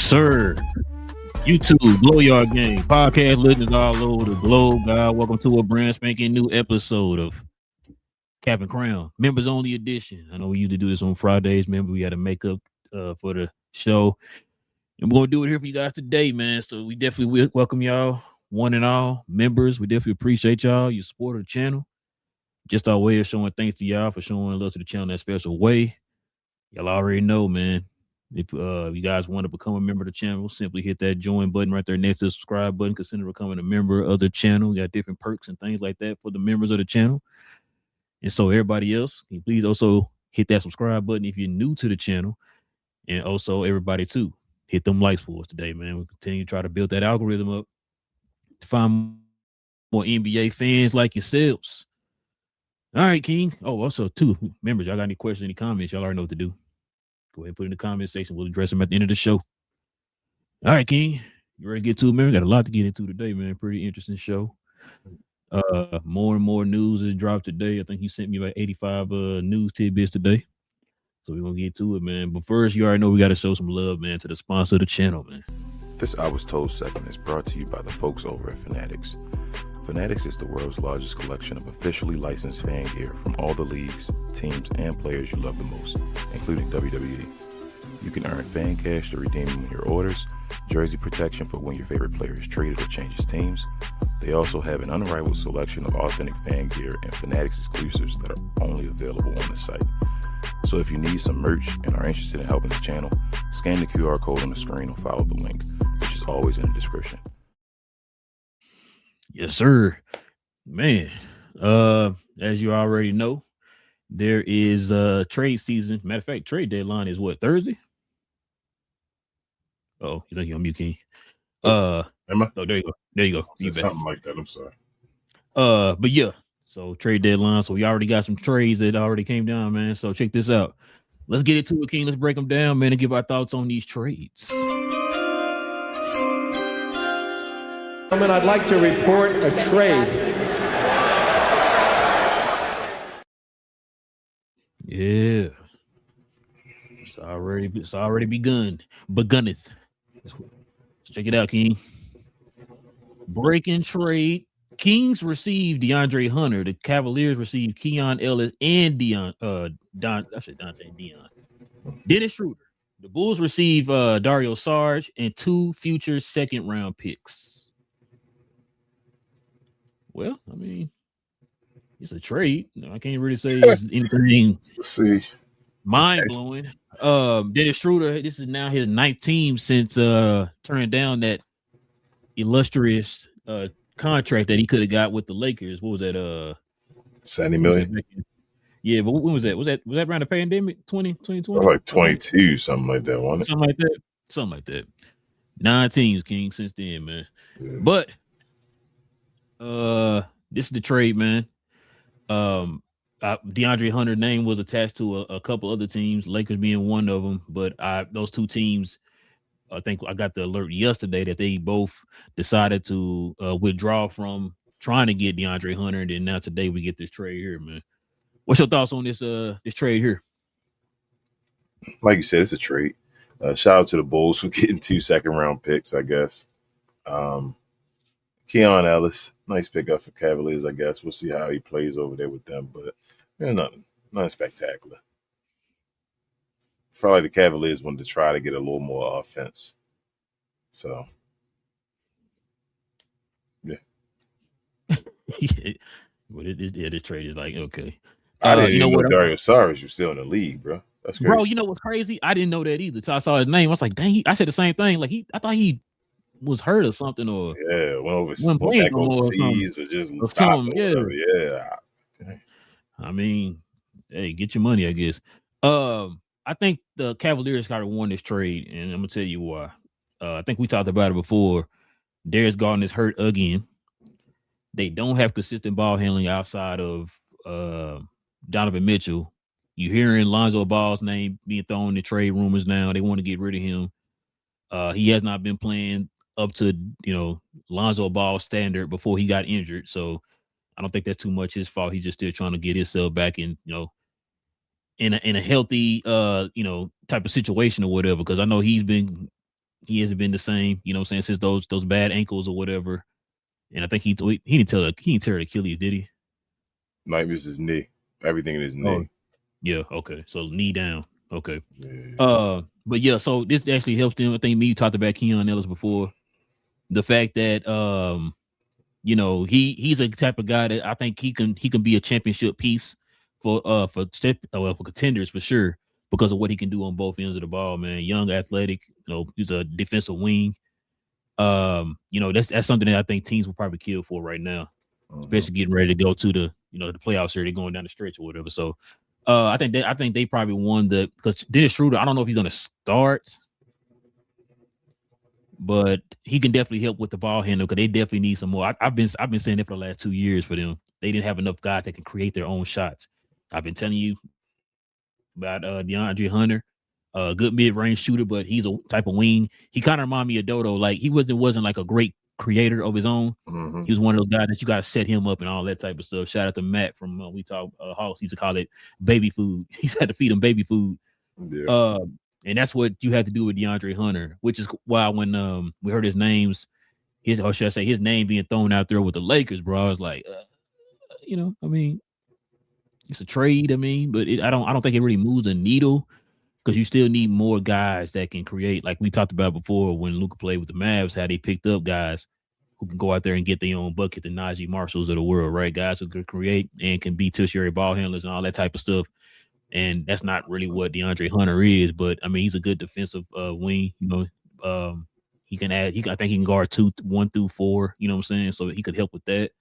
sir. YouTube, Blow Yard Game, podcast listeners all over the globe. God, welcome to a brand spanking new episode of Cap and Crown, members only edition. I know we used to do this on Fridays. Remember, we had to make up for the show. And we're going to do it here for you guys today, man. So we definitely welcome y'all, one and all members. We definitely appreciate y'all, your support of the channel. Just our way of showing thanks to y'all for showing love to the channel in that special way. Y'all already know, man. If you guys want to become a member of the channel, simply hit that join button right there next to the subscribe button. Consider becoming a member of the channel. We got different perks and things like that for the members of the channel. And so everybody else, can you please also hit that subscribe button if you're new to the channel. And also everybody too, hit them likes for us today, man. We'll continue to try to build that algorithm up to find more NBA fans like yourselves. All right, King. Oh, also too, members, y'all got any questions, any comments, y'all already know what to do. Go ahead and put it in the comment section. We'll address them at the end of the show. All right, King. You ready to get to it, man? We got a lot to get into today, man. Pretty interesting show. More and more news is dropped today. I think you sent me about 85 news tidbits today. So we're going to get to it, man. But first, you already know we got to show some love, man, to the sponsor of the channel, man. This I Was Told segment is brought to you by the folks over at Fanatics. Fanatics is the world's largest collection of officially licensed fan gear from all the leagues, teams, and players you love the most, including WWE. You can earn fan cash to redeem them in your orders, jersey protection for when your favorite player is traded or changes teams. They also have an unrivaled selection of authentic fan gear and Fanatics exclusives that are only available on the site. So if you need some merch and are interested in helping the channel, scan the QR code on the screen or follow the link, which is always in the description. Yes, sir. Man, as you already know, there is trade season. Matter of fact, trade deadline is what, Thursday? Oh, you think you're on mute, King? Am I? Oh, there you go. There you go. You Something like that. I'm sorry. But yeah, so trade deadline. So we already got some trades that already came down, man. So check this out. Let's get into it, King. Let's break them down, man, and give our thoughts on these trades. I'd like to report a trade. Yeah. It's already begunneth. So check it out, King. Breaking trade. Kings received DeAndre Hunter. The Cavaliers received Keon Ellis and Dante Dion. Dennis Schroeder. The Bulls received Dario Saric and 2 future second-round picks. Well, I mean, it's a trade. I can't really say it's anything mind-blowing. Dennis Schroeder, this is now his 9th team since turning down that illustrious contract that he could have got with the Lakers. What was that? 70 million. Yeah, but when was that? Was that around the pandemic? 2020? Like 22, something like that, wasn't it? Something like that. 9 teams, King, since then, man. Yeah. But this is the trade, man. DeAndre Hunter's name was attached to a couple other teams, Lakers being one of them. But those 2 teams, I think I got the alert yesterday that they both decided to withdraw from trying to get DeAndre Hunter, and then now today we get this trade here, man. What's your thoughts on this trade here? Like you said, it's a trade. Shout out to the Bulls for getting 2 second-round picks, I guess. Keon Ellis, nice pickup for Cavaliers, I guess. We'll see how he plays over there with them, but nothing spectacular. Felt like the Cavaliers wanted to try to get a little more offense. So, yeah. But this trade is like, okay. I didn't even know Dario Saric was still in the league, bro. That's crazy. Bro, you know what's crazy? I didn't know that either. So I saw his name. I was like, dang, I said the same thing. Like I thought he was hurt or something, or went back overseas or just stopped. Yeah. I mean, hey, get your money, I guess. I think the Cavaliers got to won this trade, and I'm gonna tell you why. I think we talked about it before. Darius Garland is hurt again. They don't have consistent ball handling outside of Donovan Mitchell. You're hearing Lonzo Ball's name being thrown in the trade rumors now. They want to get rid of him. He has not been playing up to, Lonzo Ball's standard before he got injured. So I don't think that's too much his fault. He's just still trying to get himself back in, in a healthy, type of situation or whatever. Because I know he's been he hasn't been the same. You know what I'm saying, since those bad ankles or whatever. And I think he didn't tear Achilles, did he? Might miss his knee. Everything in his knee. Oh, yeah. Okay. So knee down. Okay. Yeah. But yeah, so this actually helps them. I think you talked about Keon Ellis before. The fact that you know, he's a type of guy that I think he can be a championship piece for contenders for sure, because of what he can do on both ends of the ball, man. Young, athletic, you know, he's a defensive wing. You know, that's something that I think teams will probably kill for right now, especially getting ready to go to the playoffs here. They're going down the stretch or whatever. So I think they probably won because Dennis Schroeder, I don't know if he's gonna start, but he can definitely help with the ball handle because they definitely need some more. I've been saying it for the last 2 years for them. They didn't have enough guys that can create their own shots. I've been telling you about DeAndre Hunter, a good mid-range shooter, but he's a type of wing. He kind of reminded me of Dodo. Like he wasn't like a great creator of his own. He was one of those guys that you got to set him up and all that type of stuff. Shout out to Matt from We Talk Hawks. He used to call it baby food. He had to feed him baby food. Yeah. And that's what you have to do with DeAndre Hunter, which is why when we heard his name being thrown out there with the Lakers, bro, I was like, you know, I mean, it's a trade. I mean, but I don't think it really moves the needle because you still need more guys that can create. Like we talked about before when Luka played with the Mavs, how they picked up guys who can go out there and get their own bucket, the Najee Marshalls of the world, right? Guys who can create and can be tertiary ball handlers and all that type of stuff. And that's not really what DeAndre Hunter is, but I mean, he's a good defensive wing. You know, he can add. I think he can guard 1 through 4. You know what I'm saying? So he could help with that.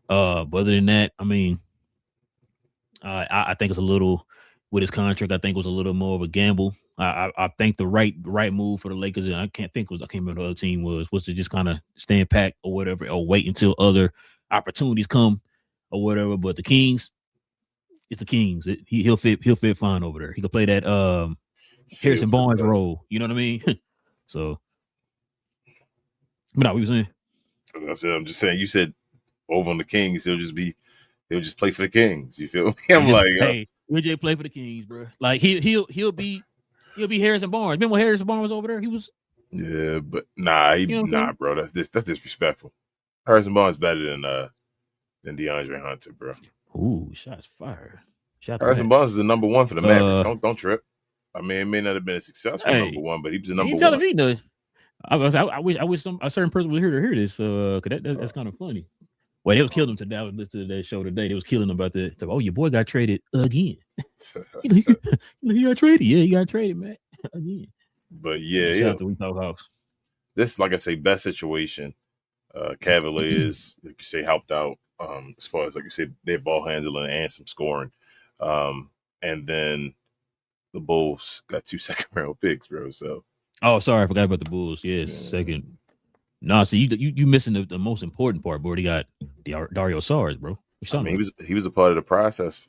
But other than that, I mean, I think it's a little with his contract. I think it was a little more of a gamble. I think the right move for the Lakers, and I can't remember what the other team was to just kind of stand pat or whatever, or wait until other opportunities come or whatever. But the Kings. It's the Kings. He'll fit fine over there. He could play that Harrison Barnes role. You know what I mean? So, but no, what you saying? I said, I'm just saying. You said over on the Kings, he'll just play for the Kings. You feel me? I'm like, hey, we'll just play for the Kings, bro. Like he'll be Harrison Barnes. Remember when Harrison Barnes was over there? He was. Yeah, but nah, bro. That's disrespectful. Harrison Barnes better than DeAndre Hunter, bro. Ooh, shots fired. Harrison Barnes is the number one for the Mavericks. Don't trip. I mean, it may not have been a successful number one, but he was the number one. Telling me nothing. I wish a certain person would hear this. Cause that's kind of funny. Well, they was killing him today. I was listening to that show today. They was killing him about that. So, your boy got traded again. He got traded. Yeah, he got traded, man. Again. But yeah, shout out to We Talk Hawks. This, like I say, best situation. Cavaliers, like you say, helped out. As far as like you said, their ball handling and some scoring. And then the Bulls got 2 second-round picks, bro. So sorry, I forgot about the Bulls. Yes, second. No, see you missing the most important part, bro. They got Dario Saric, bro. I mean, he was a part of the process.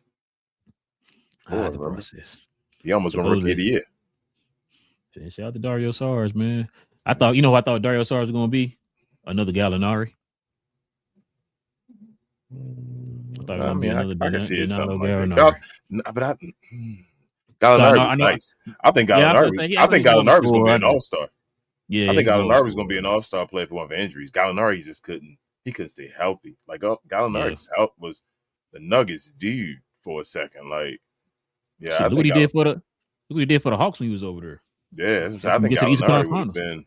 The process. He almost won Rookie of the Year. Shout out to Dario Saric, man. I thought who I thought Dario Saric was gonna be? Another Gallinari. I mean, I can see it something like that. Gallinari nice. I think Gallinari was going to be an all-star. Yeah, I think Gallinari was going to be an all-star player for one of injuries. Gallinari just couldn't stay healthy. Like Gallinari's health was the Nuggets dude for a second. Like, yeah, look what he did for the Hawks when he was over there. Yeah, I think Gallinari would have been.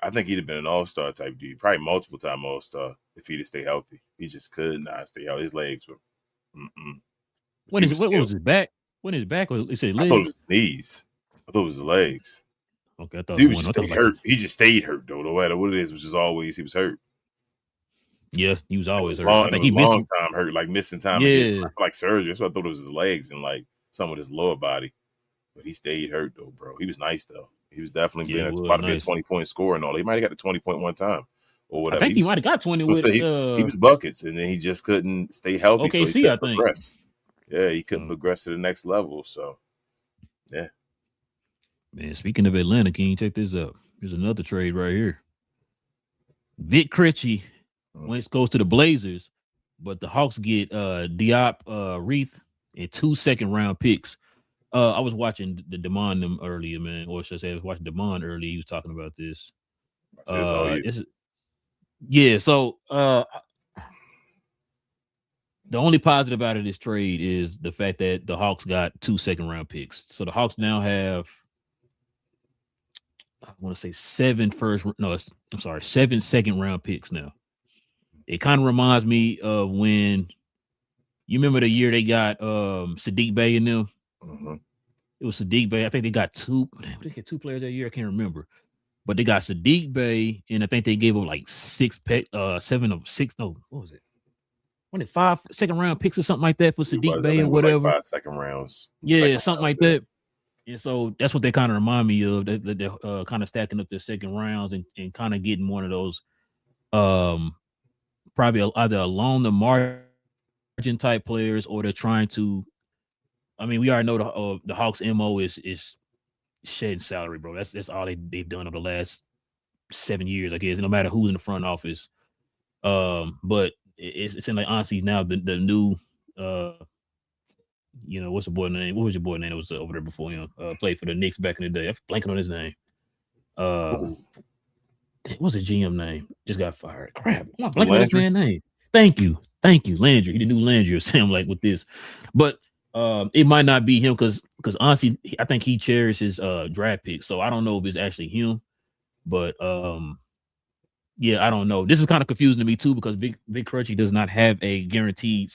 I think he'd have been an all-star type dude, probably multiple-time all-star if he'd have stayed healthy. He just could not stay healthy. His legs were. What was his back? When his back was, it legs? I thought it was his knees. I thought it was his legs. Okay, I thought dude was just hurt. He just stayed hurt though. No matter what it is, which is always he was hurt. Yeah, he was always hurt. I think he missed long time hurt, like missing time. Yeah, like surgery. So I thought it was his legs and like some of his lower body, but he stayed hurt though, bro. He was nice though. He was definitely about to be a 20-point scorer and all. He might have got the 20 point one time or whatever. I think he might have got 20 with he was buckets, and then he just couldn't stay healthy. Okay, so he couldn't progress. Yeah, he couldn't progress to the next level. So, yeah. Man, speaking of Atlanta, can you check this out? Here's another trade right here. Vic Krejci goes to the Blazers, but the Hawks get Diop Reith and 2 second-round picks I was watching the Demond them earlier, man, or should I say I was watching Demond earlier. He was talking about this. That's all you. Yeah, so the only positive out of this trade is the fact that the Hawks got 2 second-round picks. So the Hawks now have, I want to say 7 second-round picks now. It kind of reminds me of when you remember the year they got Sadiq Bey in them. Mm-hmm. It was Sadiq Bey. I think they got 2. They get 2 players that year. I can't remember. But they got Sadiq Bey, and I think they gave up like 7 of 6. No, what was it? 5 second-round picks or something like that for Sadiq Bey or whatever. Like 5 second rounds. Yeah, something like that. And so that's what they kind of remind me of. They're kind of stacking up their second rounds and kind of getting one of those probably either along the margin type players, or they're trying to. I mean, we already know the Hawks' MO is shedding salary, bro. That's all they've done over the last 7 years, I guess. No matter who's in the front office, but it's in like honestly now the new what's the boy name? What was your boy name that was over there before him? Played for the Knicks back in the day. I'm blanking on his name. What's the GM name? Just got fired. Crap. I'm blanking on his man's name. Thank you. Landry. He the new Landry or something like with this. But it might not be him because honestly, I think he cherishes draft picks. So I don't know if it's actually him. But yeah, I don't know. This is kind of confusing to me too because Vic Krejci does not have a guaranteed.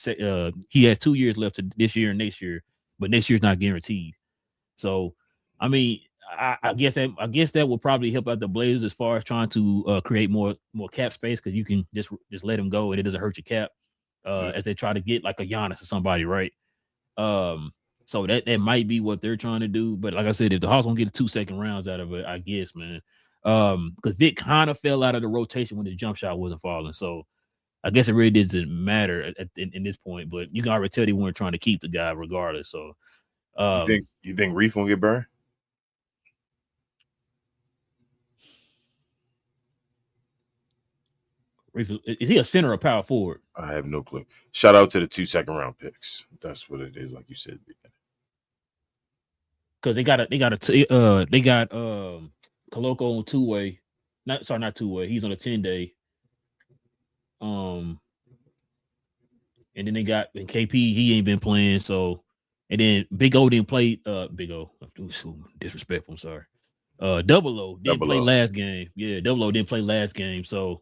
He has 2 years left to this year and next year, but next year's not guaranteed. So, I mean, I guess that will probably help out the Blazers as far as trying to create more cap space because you can just let him go and it doesn't hurt your cap as they try to get like a Giannis or somebody, right? So that might be what they're trying to do. But like I said, if the Hawks don't get the 2 second rounds out of it, I guess, man. Because Vic kind of fell out of the rotation when his jump shot wasn't falling. So I guess it really doesn't matter in this point, but you can already tell they weren't trying to keep the guy regardless. So you think Reef won't get burned? Reef, is he a center or power forward? I have no clue. Shout out to the 2 second round picks. That's what it is, like you said. Because they got Koloko on 2-way, not 2-way. He's on a 10-day. And then they got KP. He ain't been playing. So, and then Big O didn't play. Big O, so disrespectful. I'm sorry. Double O didn't play last game. Yeah, Double O didn't play last game. So,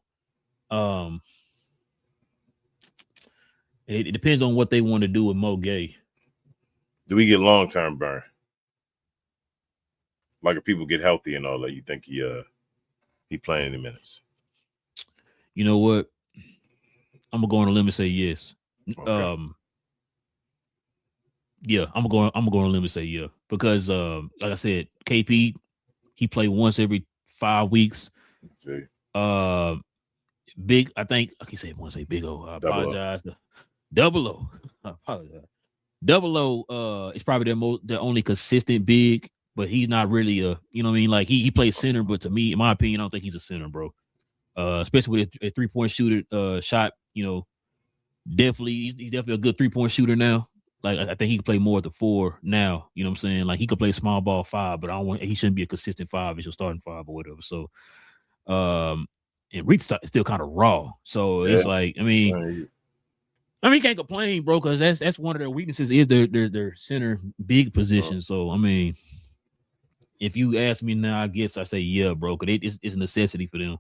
it depends on what they want to do with Mo Gay. Do we get long term burn? Like if people get healthy and all that, you think he playing any minutes? You know what? I'm gonna go on a limb and say yes. Okay. Yeah, I'm gonna go on a limb and say yeah because like I said, KP he played once every 5 weeks. Okay. Big, I think I can say once. Say Big O. I apologize. Double O. I apologize. Double O is probably the only consistent big. But he's not really you know what I mean? Like he plays center, but to me, in my opinion, I don't think he's a center, bro. Especially with a 3-point shooter shot, definitely he's definitely a good 3-point shooter now. Like I think he can play more at the 4 now. You know what I'm saying? Like he could play small ball 5, but he shouldn't be a consistent 5. He's a starting 5 or whatever. So and Reed's still kind of raw. So it's like, I mean, you can't complain, bro, because that's one of their weaknesses is their center big position. So I mean, if you ask me now, I guess I say yeah, bro, because it's a necessity for them.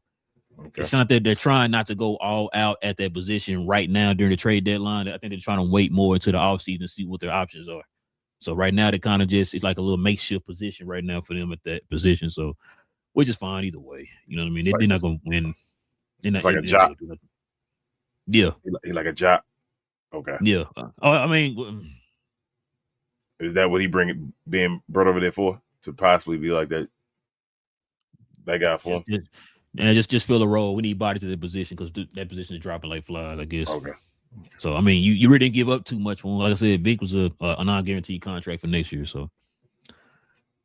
Okay. It's not that they're trying not to go all out at that position right now during the trade deadline. I think they're trying to wait more into the offseason and see what their options are. So right now, they kind of it's like a little makeshift position right now for them at that position. So which is fine either way. You know what I mean? They're not going to win. It's like a job. Yeah. He like a job. Okay. Yeah. I mean, is that what being brought over there for? To possibly be like that guy for him? Just fill a role. We need bodies to that position because that position is dropping like flies, I guess. Okay. So I mean, you really didn't give up too much for him. Like I said, Vic was a non-guaranteed contract for next year. So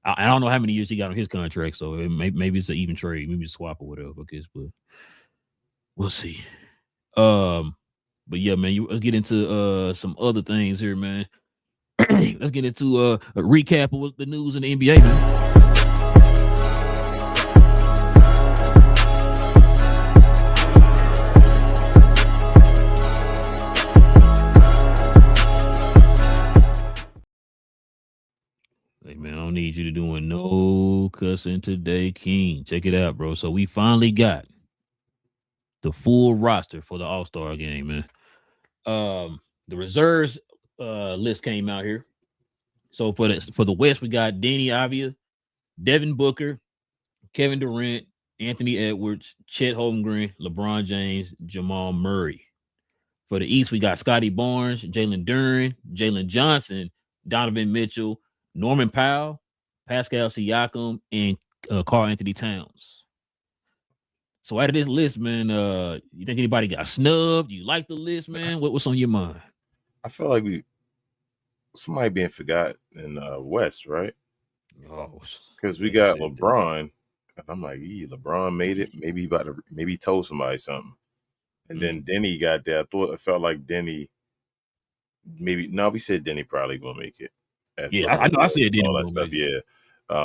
I don't know how many years he got on his contract. So maybe it's an even trade, maybe a swap or whatever. I guess, but we'll see. But yeah, man, let's get into some other things here, man. let's get into a recap of the news in the NBA, man. Hey man, I don't need you to doing no cussing today, King. Check it out, bro. So we finally got the full roster for the All-Star game, man. The reserves list came out here. So for the West, we got Danny Avdia, Devin Booker, Kevin Durant, Anthony Edwards, Chet Holmgren, LeBron James, Jamal Murray. For the East, we got Scotty Barnes, Jalen Duren, Jalen Johnson, Donovan Mitchell, Norman Powell, Pascal Siakam, and Karl Anthony Towns. So out of this list, man, you think anybody got snubbed? You like the list, man? What's on your mind? I feel like somebody being forgot in West, right? Oh, because we got LeBron, and I'm like, LeBron made it. Maybe he told somebody something, and then Denny got there. It felt like Denny. We said Denny probably gonna make it. Yeah, I know. I said Denny all that stuff. Yeah,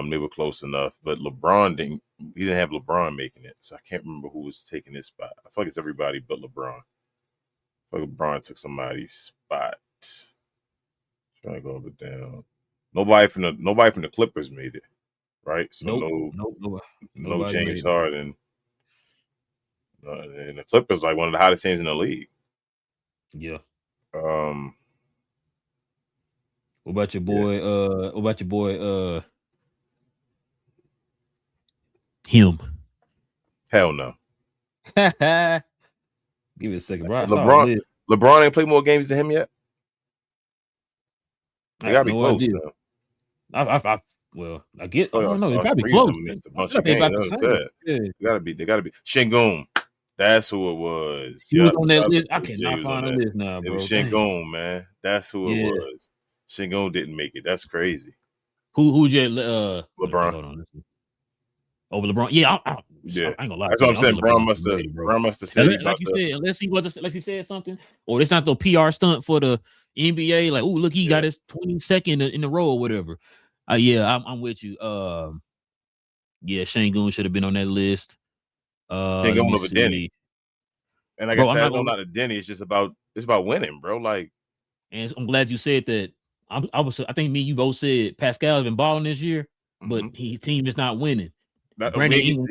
they were close enough, but LeBron didn't. He didn't have LeBron making it, so I can't remember who was taking his spot. I feel like it's everybody but LeBron. I feel like LeBron took somebody's spot. Trying to go up and down. Nobody from the Clippers made it, right? So no James Harden. And the Clippers like one of the hottest teams in the league. Yeah. What about your boy? Yeah. What about your boy? Him. Hell no. Give it a second, bro. LeBron ain't played more games than him yet. They gotta be close. I get. I don't know. They gotta be close. Missed a bunch of games. They gotta be. Şengün. That's who it was. He was on that list. I cannot find a list now, bro. It was Şengün, man. That's who it was. Şengün didn't make it. That's crazy. Who's your LeBron? Hold on. Over LeBron? Yeah, I ain't gonna lie. That's what I'm saying. Brown must have said, like you said, unless he said something, or it's not the PR stunt for the NBA. Like, oh, look, he got his 22nd in the row or whatever. I'm with you. Şengün should have been on that list. Şengün over Denny. And like I said, it's not a Denny. It's about winning, bro. Like, and I'm glad you said that. I think me and you both said Pascal has been balling this year, but his team is not winning. Brandon Ingram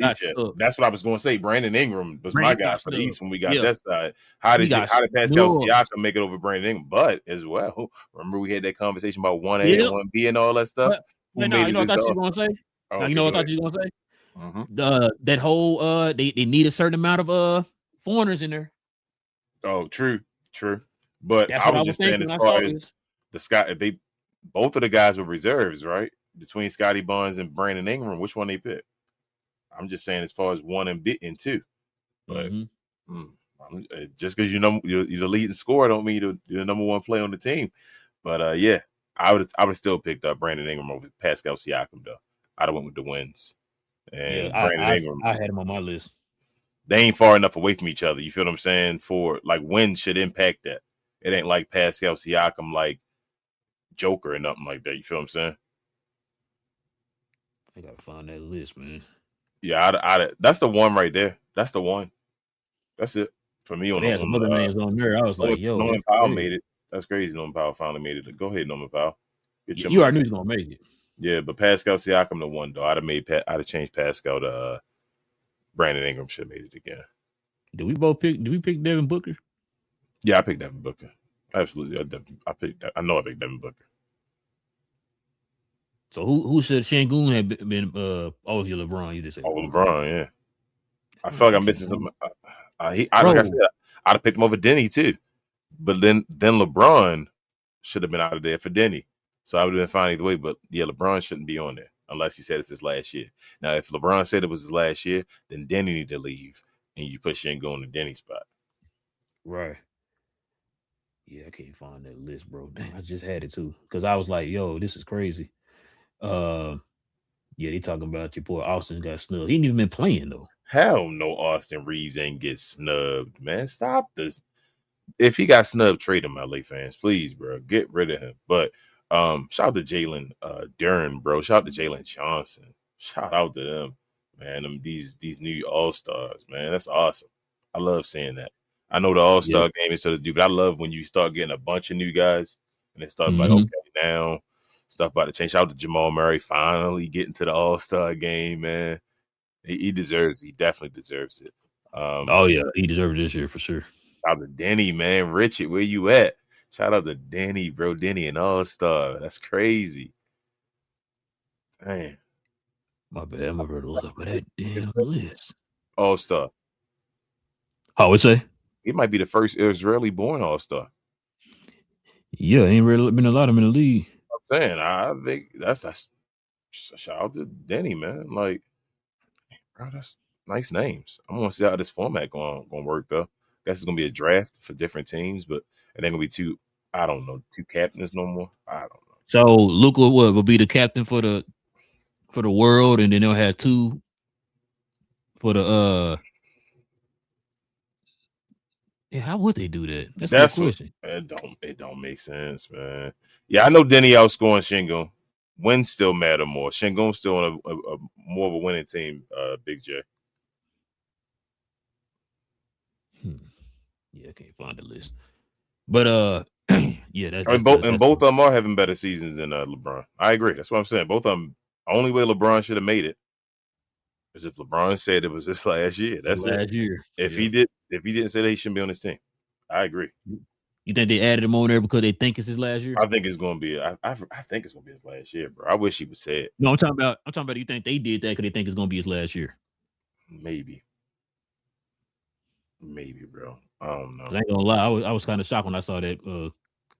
that's what I was going to say. Brandon Ingram was my guy for the East when we got that side. How did Pascal Siakam make it over Brandon Ingram? But as well, remember we had that conversation about 1A and 1B and all that stuff. You know what I thought you were going to say? You know what I thought you were going to say? That whole they need a certain amount of foreigners in there. Oh, true. But I was just saying, as far as both of the guys were reserves, right? Between Scotty Barnes and Brandon Ingram, which one they picked? I'm just saying as far as 1 and 2. But just because you're the leading scorer don't mean you're the number one player on the team. But I would still picked up Brandon Ingram over Pascal Siakam though. I'd have went with the wins. And Brandon Ingram, I had him on my list. They ain't far enough away from each other. You feel what I'm saying? For like wins should impact that. It ain't like Pascal Siakam like Joker or nothing like that. You feel what I'm saying? I gotta find that list, man. Yeah, that's the one right there. That's the one. That's it for me. On some other names on there. I was like, yo, Norman Powell made it. That's crazy. Norman Powell finally made it. Go ahead, Norman Powell. You already knew he was gonna make it. Yeah, but Pascal Siakam the one though. I'd have changed Pascal to Brandon Ingram. Should have made it again. Did we pick Devin Booker? Yeah, I picked Devin Booker. Absolutely, I picked Devin Booker. So who should Şengün have been? You're LeBron. You just said LeBron. Yeah, I feel like I'm missing something. Like I said, I'd have picked him over Denny too, but then LeBron should have been out of there for Denny. So I would have been fine either way. But yeah, LeBron shouldn't be on there unless he said it's his last year. Now, if LeBron said it was his last year, then Denny need to leave, and you put Şengün on the Denny spot. Right. Yeah, I can't find that list, bro. Dang, I just had it too because I was like, "Yo, this is crazy." They talking about your boy Austin got snubbed. He ain't even been playing though. Hell no, Austin Reeves ain't get snubbed, man. Stop this. If he got snubbed, trade him, LA fans, please, bro. Get rid of him. But Shout out to Jalen Duren, bro. Shout out to Jalen Johnson. Shout out to them, man. These new All-Stars, man. That's awesome. I love seeing that. I know the All-Star game is sort of but I love when you start getting a bunch of new guys and they start like, okay, now stuff about to change. Shout out to Jamal Murray finally getting to the All-Star game, man. He deserves it. He definitely deserves it. Oh yeah, he deserved it this year for sure. Shout out to Denny, man. Richard, where you at? Shout out to Denny, bro. Denny and All-Star. That's crazy. Damn. My bad. I'm over to look up at that damn list. All-Star. How would say? He might be the first Israeli-born All-Star. Yeah, ain't really been a lot of them in the league. I'm saying, I think that's shout out to Denny, man. Like, bro, that's nice names. I'm gonna see how this format gonna work though. Guess it's gonna be a draft for different teams, but it ain't gonna be two captains no more. I don't know. So Luka will be the captain for the world, and then they'll have two for the Yeah, how would they do that? That's the question. It don't make sense, man. Yeah, I know Denny outscoring Şengün. Wins still matter more. Şengün's still on a more of a winning team, Big J. Yeah, I can't find the list. But yeah, that's both of them are having better seasons than LeBron. I agree. That's what I'm saying. Both of them. Only way LeBron should have made it is if LeBron said it was this last year. That's last year. If he didn't say that, he shouldn't be on this team. I agree. You think they added him on there because they think it's his last year? I think it's gonna be. I think it's gonna be his last year, bro. I wish he would say it. No, I'm talking about. You think they did that because they think it's gonna be his last year? Maybe, bro. I don't know. I ain't gonna lie. I was kind of shocked when I saw that.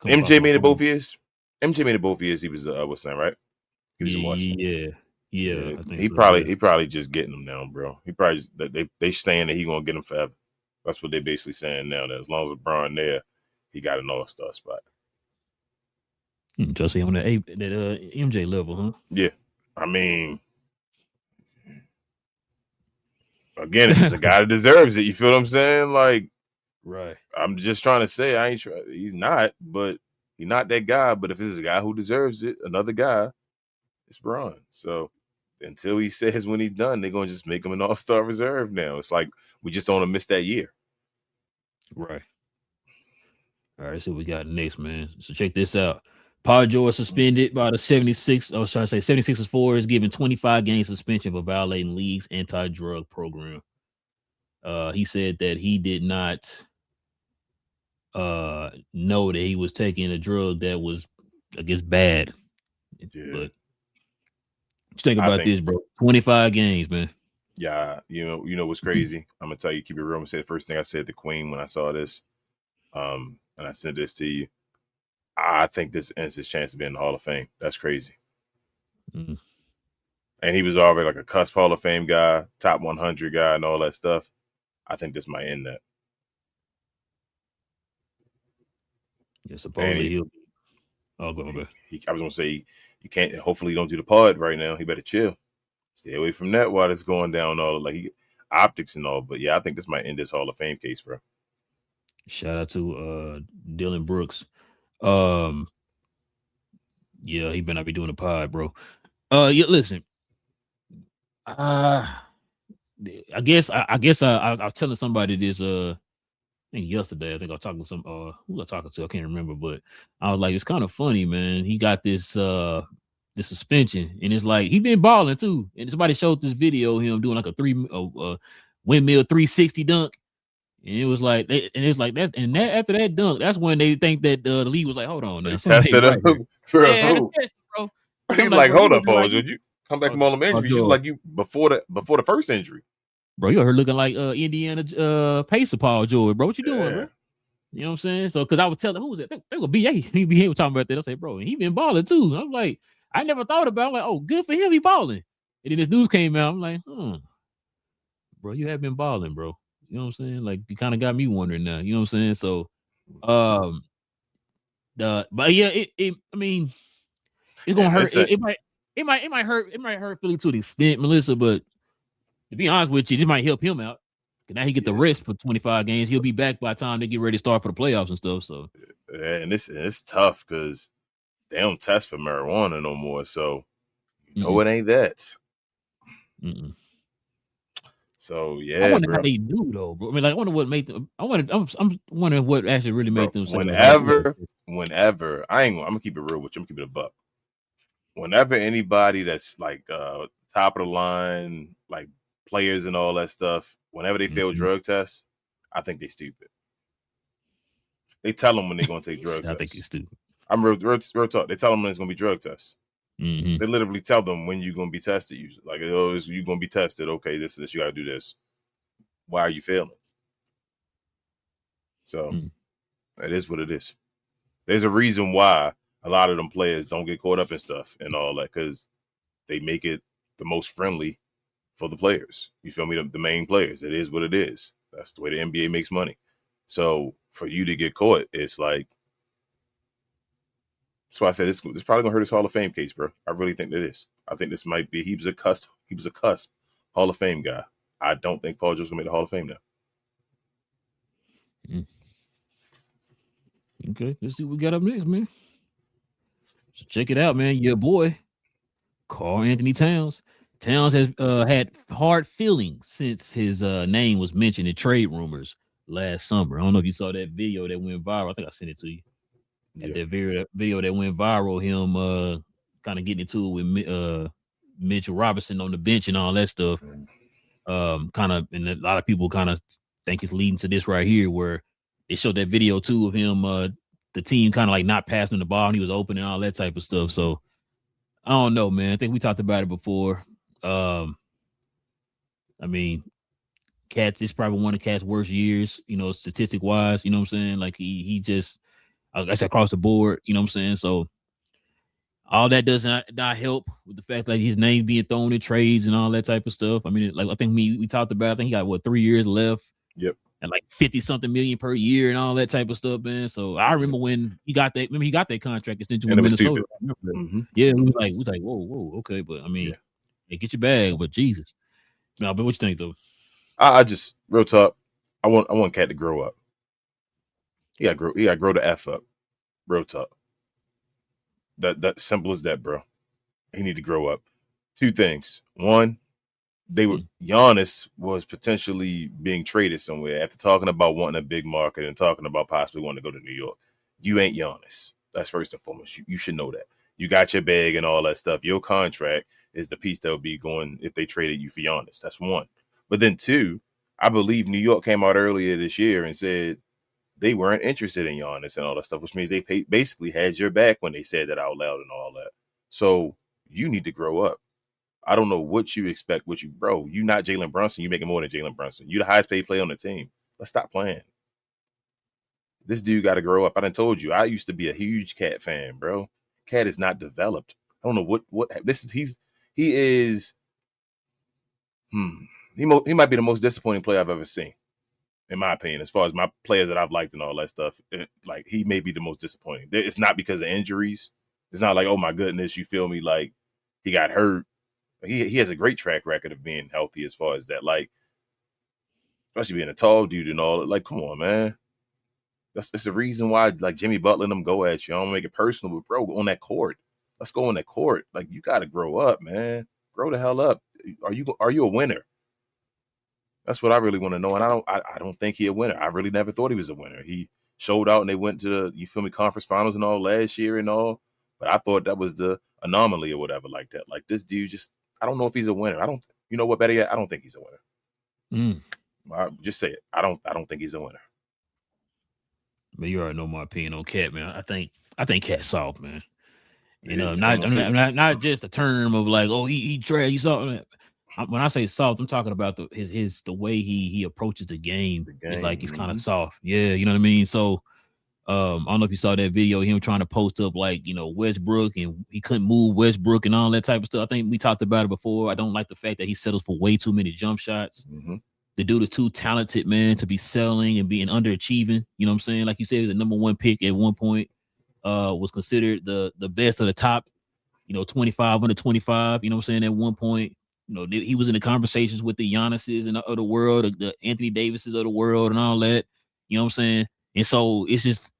MJ made it both years. MJ made it both years. He was what's that, right? He was in Washington. Yeah. I think he probably just getting them now, bro. He probably they saying that he gonna get them forever. That's what they basically saying now. That as long as LeBron there, he got an All-Star spot. Just on that MJ level, huh? Yeah, I mean, again, if it's a guy that deserves it, you feel what I'm saying? Like, right. I'm just trying to say he's not, but he's not that guy. But if it's a guy who deserves it, another guy, it's Bron. So until he says when he's done, they're gonna just make him an All-Star reserve now. It's like we just don't want to miss that year. Right. All right, so we got next, man. So check this out. Paul George suspended by the 76ers for is given 25-game suspension for violating league's anti-drug program. He said that he did not know that he was taking a drug that was, I guess, bad. Yeah. But think about this, bro. 25 games, man. Yeah, you know what's crazy? I'm gonna tell you, keep it real. I'm gonna say the first thing I said to Queen when I saw this, and I sent this to you. I think this ends his chance to be in the Hall of Fame. That's crazy. And he was already like a cusp Hall of Fame guy, top 100 guy, and all that stuff. I think this might end that. Yeah, supposedly he'll. Oh, go ahead. I was gonna say you can't. Hopefully, you don't do the pod right now. He better chill. Stay away from that while it's going down all like optics and all. But yeah, I think this might end this Hall of Fame case, bro. Shout out to Dylan Brooks. Yeah, he better not be doing a pod, bro. Yeah, listen. I guess I was telling somebody this I think yesterday. I think I was talking to who was I talking to? I can't remember, but I was like, it's kind of funny, man. He got this suspension, and it's like he been balling too. And somebody showed this video of him doing like a windmill 360 dunk. And it was like, that. And after that dunk, that's when they think that the league was like, hold on, now. Test it up, bro. Yeah, bro. He's like, hold up, Paul. Did you come back from all the injuries? You like you before the first injury, bro. You heard looking like Indiana Pacer Paul George, bro. What you doing, bro? You know what I'm saying? So, because I was telling who was it? They were BA. BA was talking about that. I say, bro, he been balling too. I'm like, I never thought about it. I'm like, oh, good for him. He balling. And then this news came out. I'm like, bro, you have been balling, bro. You know what I'm saying? Like, you kind of got me wondering now. You know what I'm saying? So, but yeah, I mean, it's gonna hurt. It might hurt Philly to the extent, Melissa. But to be honest with you, it might help him out. Now he get the rest for 25 games. He'll be back by the time they get ready to start for the playoffs and stuff. So, and it's tough because they don't test for marijuana no more. So, it ain't that. Mm-mm. So yeah, I wonder bro. how they do though, bro. I mean, like, I wonder what made them. I'm wondering what actually really made them say, whenever I'm gonna keep it real with you. I'm gonna keep it a buck. Whenever anybody that's like top of the line, like players and all that stuff, whenever they fail drug tests, I think they stupid. They tell them when they're gonna take drug tests. I think it's stupid. I'm real talk. They tell them when it's gonna be drug tests. Mm-hmm. They literally tell them when you're gonna be tested. Usually, like, oh, you're gonna be tested. Okay, this you gotta do this. Why are you failing? So it is what it is. There's a reason why a lot of them players don't get caught up in stuff and all that, because they make it the most friendly for the players. You feel me? The main players. It is what it is. That's the way the NBA makes money. So for you to get caught, it's like, that's why I said it's probably gonna hurt his Hall of Fame case, bro. I really think that it is. I think this might be he was a cusp Hall of Fame guy. I don't think Paul George's gonna make the Hall of Fame now. Okay, let's see what we got up next, man. So check it out, man. Your boy, Karl-Anthony Towns. Towns has had hard feelings since his name was mentioned in trade rumors last summer. I don't know if you saw that video that went viral. I think I sent it to you. Yeah. That video that went viral, him kind of getting into it with Mitchell Robinson on the bench and all that stuff. Kind of, and a lot of people kind of think it's leading to this right here, where they showed that video too of him, the team kind of like not passing the ball and he was open and all that type of stuff. So I don't know, man. I think we talked about it before. I mean, Cats, it's probably one of Cat's worst years, statistic wise. You know what I'm saying? Like he just, I guess, across the board. You know what I'm saying? So all that does not help with the fact that his name being thrown in trades and all that type of stuff. I mean, like I think we talked about. I think he got 3 years left. Yep. And like 50-something million per year and all that type of stuff, man. So I remember when he got that. Remember he got that contract extension with Minnesota. Yeah, we was like, whoa, okay, but I mean, get your bag, but Jesus. No, but what you think though? I just real talk. I want Cat to grow up. He got to grow the F up. Real talk. That simple as that, bro. He need to grow up. 2 things. One, Giannis was potentially being traded somewhere after talking about wanting a big market and talking about possibly wanting to go to New York. You ain't Giannis. That's first and foremost. You should know that. You got your bag and all that stuff. Your contract is the piece that will be going if they traded you for Giannis. That's 1. But then 2, I believe New York came out earlier this year and said they weren't interested in Giannis and all that stuff, which means they basically had your back when they said that out loud and all that. So you need to grow up. I don't know what you expect, bro. You not Jalen Brunson. You making more than Jalen Brunson. You the highest paid player on the team. Let's stop playing. This dude got to grow up. I done told you. I used to be a huge Cat fan, bro. Cat is not developed. I don't know what this is. He might be the most disappointing player I've ever seen, in my opinion, as far as my players that I've liked and all that stuff. Like, he may be the most disappointing. It's not because of injuries. It's not like, oh my goodness, you feel me? Like, he got hurt. He has a great track record of being healthy as far as that. Like, especially being a tall dude and all. Like, come on, man. That's the reason why, like, Jimmy Butler and them go at you. I don't make it personal, but bro, on that court. Let's go on that court. Like, you got to grow up, man. Grow the hell up. Are you a winner? That's what I really want to know. And I don't think he a winner. I really never thought he was a winner. He showed out and they went to the, conference finals and all last year and all. But I thought that was the anomaly or whatever like that. Like, this dude just, I don't know if he's a winner. You know what, better yet, I don't think he's a winner. I just say it. I don't think he's a winner. But you already know my opinion on Cat, man. I think Cat's soft, man. Yeah, not just a term of like, oh, he trash. You saw when I say soft, I'm talking about the way he approaches the game. It's like he's kind of soft. Yeah, you know what I mean? So I don't know if you saw that video, him trying to post up like, Westbrook, and he couldn't move Westbrook and all that type of stuff. I think we talked about it before. I don't like the fact that he settles for way too many jump shots. The dude is too talented, man, to be selling and being underachieving. You know what I'm saying? Like you said, he was the number 1 pick at one point, was considered the best of the top, 25 under 25, you know what I'm saying, at one point. He was in the conversations with the Giannis's and of the world, the Anthony Davises of the world and all that. You know what I'm saying? And so it's just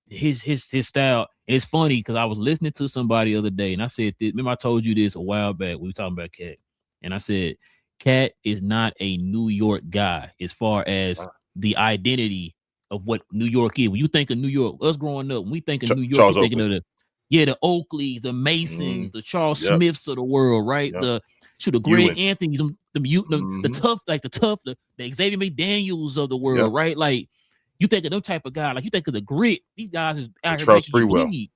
his style. And it's funny because I was listening to somebody the other day, and I said, remember I told you this a while back. We were talking about Cat, and I said, Cat is not a New York guy as far as the identity of what New York is. When you think of New York, us growing up, when we think of New York, Charles we're thinking of the Oakleys, the Masons, the Charles Smiths of the world, right? The Greg Anthony's, the tough, the Xavier McDaniels of the world, right? Like you think of them type of guy, like you think of the grit. These guys is out here making you bleed.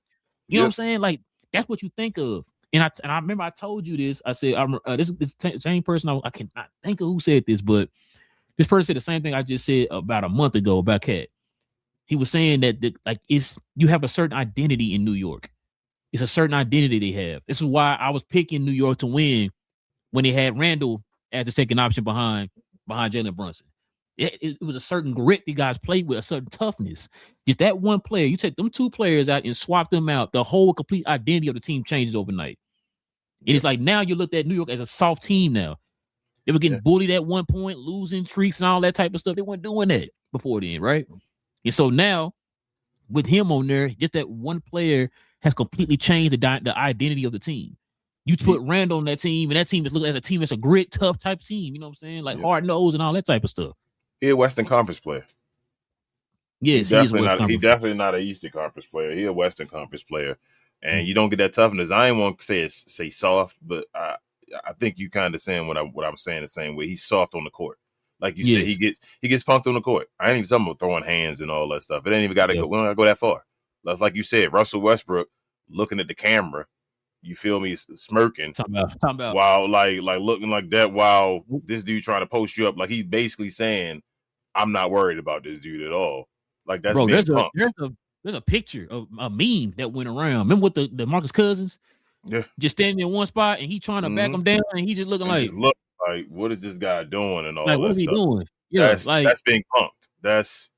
You know what I'm saying? Like that's what you think of. And I remember I told you this. I said, this same person. I cannot think of who said this, but this person said the same thing I just said about a month ago about Cat. He was saying that you have a certain identity in New York. It's a certain identity they have. This is why I was picking New York to win when they had Randall as the second option behind Jalen Brunson. It was a certain grit the guys played with, a certain toughness. Just that one player, you take them two players out and swap them out, the whole complete identity of the team changes overnight. And it's like now you look at New York as a soft team now. They were getting bullied at one point, losing streaks and all that type of stuff. They weren't doing that before then, right? And so now with him on there, just that one player has completely changed the identity of the team. You put Randall on that team, and that team is looked at as a team that's a grit, tough type team. You know what I'm saying? Like hard nose and all that type of stuff. He a Western Conference player. Yes, he's definitely not an Eastern Conference player. He a Western Conference player, and you don't get that toughness. I ain't want to say soft, but I think you kind of saying what I'm saying the same way. He's soft on the court, like you said. He gets punked on the court. I ain't even talking about throwing hands and all that stuff. It ain't even got to go. We don't got to go that far. That's like you said, Russell Westbrook looking at the camera. You feel me? Smirking. Talking about while like looking like that while this dude trying to post you up. Like he's basically saying, I'm not worried about this dude at all. Like that's being punked. There's a picture of a meme that went around. Remember with the Marcus Cousins? Yeah. Just standing in one spot and he trying to back him down and he just looking like what is this guy doing and all like, that what is he stuff. doing? Yeah, that's being punked.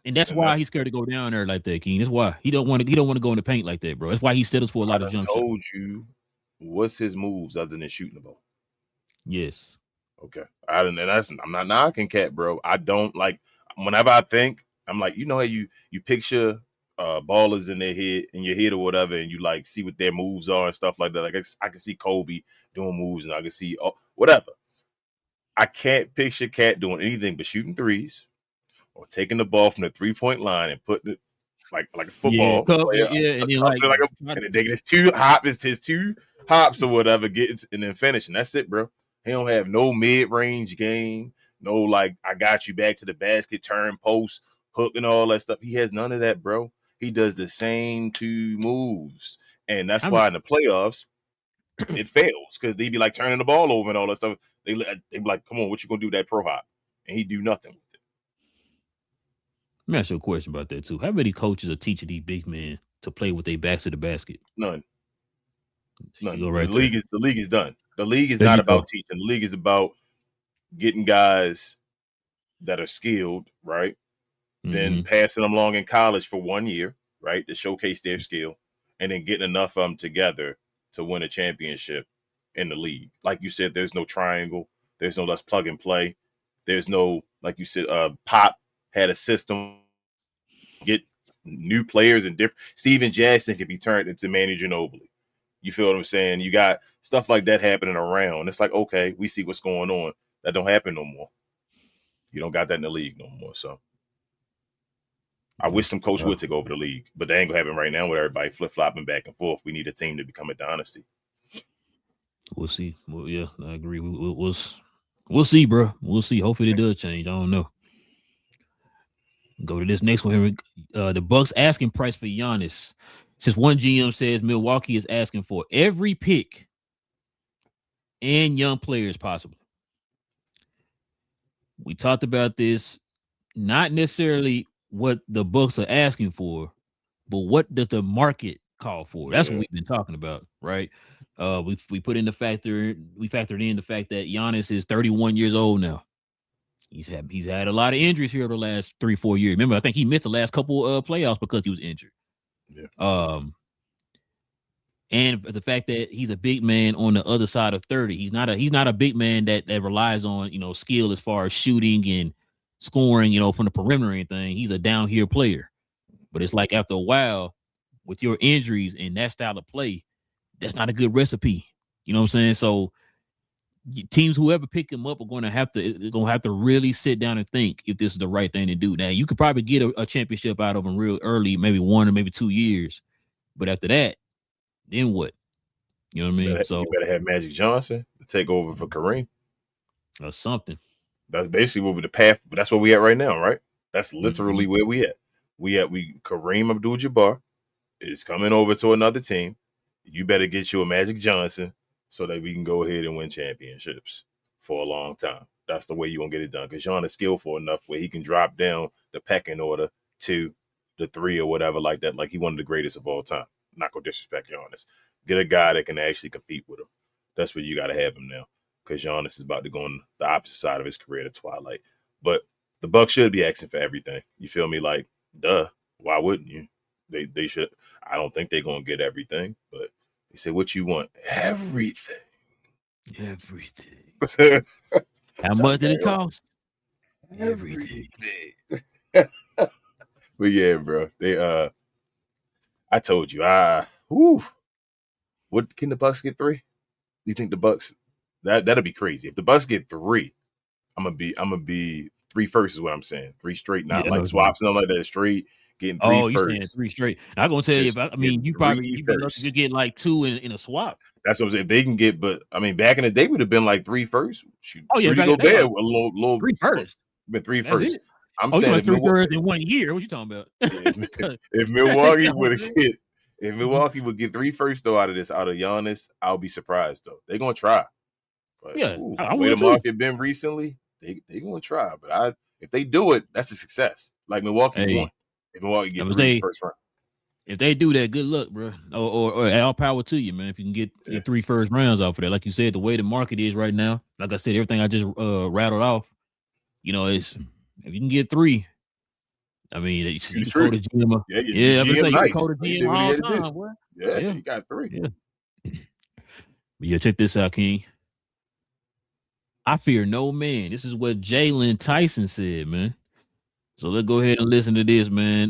And that's why he's scared to go down there like that, King. That's why he don't want to go in the paint like that, bro. That's why he settles for a lot of jump shots. I told you what's his moves other than shooting the ball. Yes. Okay. I'm not knocking Cat, bro. I don't like whenever I think, I'm like, you know how you picture ballers in your head or whatever, and you like see what their moves are and stuff like that. Like I can see Kobe doing moves and I can see whatever. I can't picture Cat doing anything but shooting threes or taking the ball from the 3-point line and putting it like a football. And then taking his two hops or whatever, and then finishing. That's it, bro. He don't have no mid-range game, no like I got you back to the basket, turn, post, hook, and all that stuff. He has none of that, bro. He does the same two moves, and that's why in the playoffs it fails because they be like turning the ball over and all that stuff. They be like, "Come on, what you gonna do with that pro hop?" And he do nothing with it. Let me ask you a question about that too. How many coaches are teaching these big men to play with their backs to the basket? None. The league is done. The league is not about teaching. The league is about getting guys that are skilled, right? Then passing them along in college for 1 year, right, to showcase their skill, and then getting enough of them together to win a championship in the league. Like you said, there's no triangle. There's no less plug and play. There's no, like you said, Pop had a system, get new players and different. Steven Jackson can be turned into Manu Ginobili. You feel what I'm saying? You got stuff like that happening around. It's like, okay, we see what's going on. That don't happen no more. You don't got that in the league no more. So I wish some coach would take over the league, but that ain't gonna happen right now with everybody flip-flopping back and forth. We need a team to become a dynasty. We'll see. Well, yeah, I agree. We'll see, bro. We'll see. Hopefully it does change. I don't know. Go to this next one here. The Bucks asking price for Giannis. Since one GM says Milwaukee is asking for every pick and young players possible. We talked about this, not necessarily what the Bucks are asking for, but what does the market call for? That's what we've been talking about, right? We put in the factor. We factored in the fact that Giannis is 31 years old now. He's had a lot of injuries here over the last 3-4 years. Remember, I think he missed the last couple playoffs because he was injured. Yeah. And the fact that he's a big man on the other side of 30. He's not a big man that relies on, skill as far as shooting and scoring, from the perimeter or anything. He's a down here player. But it's like after a while, with your injuries and that style of play, that's not a good recipe. You know what I'm saying? So teams, whoever pick him up, are going to have to really sit down and think if this is the right thing to do. Now, you could probably get a championship out of him real early, maybe 1 or maybe 2 years, but after that, then what? You know what I mean? You better have Magic Johnson to take over for Kareem or something. That's basically what the path. But that's where we at right now, right? That's literally where we at. Kareem Abdul-Jabbar is coming over to another team. You better get you a Magic Johnson so that we can go ahead and win championships for a long time. That's the way you're going to get it done. Because Giannis is skillful enough where he can drop down the pecking order to the 3 or whatever like that. Like he one of the greatest of all time. I'm not going to disrespect Giannis. Get a guy that can actually compete with him. That's where you got to have him now. Because Giannis is about to go on the opposite side of his career to twilight. But the Bucks should be asking for everything. You feel me? Like, duh. Why wouldn't you? They should. I don't think they're going to get everything. But they say, what you want? Everything. Everything. How much did it cost? Everything. But yeah, bro. I told you. What can the Bucks get 3? Do you think the Bucks? That'll be crazy. If the Bucks get 3, I'm gonna be 3 first is what I'm saying. 3 straight, not like swaps and all like that. Straight getting 3 first. You're saying 3 straight. I'm gonna tell you. You probably could get like 2 in a swap. That's what I'm saying. If they can get, but I mean, back in the day would have been like 3 first. Shoot, Rudy Gobert a little 3 first. Been 3 first. I'm saying like 3 first in 1 year. What you talking about? If Milwaukee would get 3 first though out of Giannis, I'll be surprised though. They're gonna try. But, the way the market been recently, they gonna try. But if they do it, that's a success. Like Milwaukee won. If Milwaukee get 3 first round. If they do that, good luck, bro. Or all power to you, man. If you can get 3 first rounds off of that, like you said, the way the market is right now, like I said, everything I just rattled off, it's if you can get 3. I mean, you can call the GM. You can call the GM all time, boy. Yeah, you got 3. Yeah, check this out, King. I fear no man. This is what Jalen Tyson said, man. So let's go ahead and listen to this, man.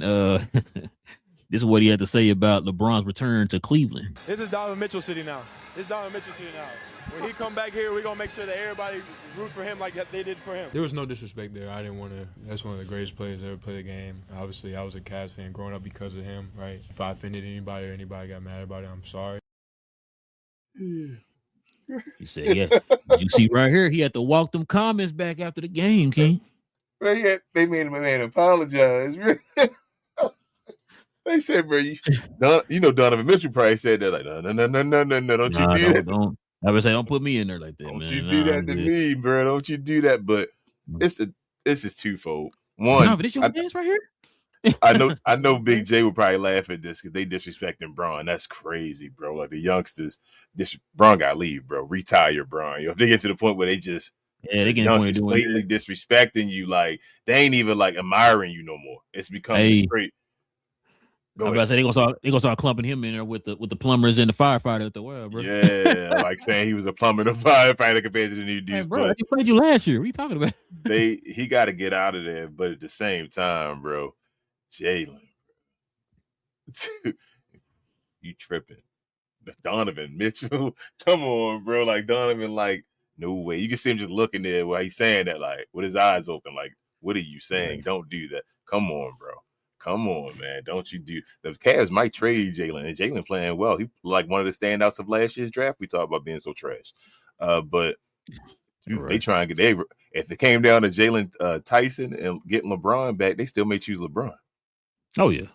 This is what he had to say about LeBron's return to Cleveland. This is Donovan Mitchell City now. When he come back here, we're going to make sure that everybody roots for him like they did for him. There was no disrespect there. I didn't want to. That's one of the greatest players that ever played the game. Obviously, I was a Cavs fan growing up because of him, right? If I offended anybody or anybody got mad about it, I'm sorry. He said, yeah. You see right here, he had to walk them comments back after the game, King. They made him a man apologize. They said, bro, Donovan Mitchell probably said that, like, no, don't you do that. Don't. I would say, don't put me in there like that, don't man. You do that to me, bro. Don't you do that. But this is twofold. One, no, but this your dance right here? I know Big J would probably laugh at this because they disrespecting Bron. That's crazy, bro. Like the youngsters, Bron got to leave, bro. Retire, Bron. If they get to the point where they just they get blatantly disrespecting you, like they ain't even like admiring you no more. It's becoming straight. I'm about to say they gonna start clumping him in there with the plumbers and the firefighter at the well, bro. Yeah, like saying he was a plumber and a firefighter compared to the new dudes. Hey, bro, he played you last year. What are you talking about? He got to get out of there, but at the same time, bro, Jalen, you tripping? Donovan Mitchell, come on, bro. Like Donovan, like no way. You can see him just looking there while he's saying that, like with his eyes open, like what are you saying? Don't do that. Come on, bro. Come on, man. Don't you do the Cavs might trade Jalen, and Jalen playing well. He like one of the standouts of last year's draft. We talk about being so trash. But they try and get if it came down to Jalen Tyson and getting LeBron back, they still may choose LeBron. Oh yeah.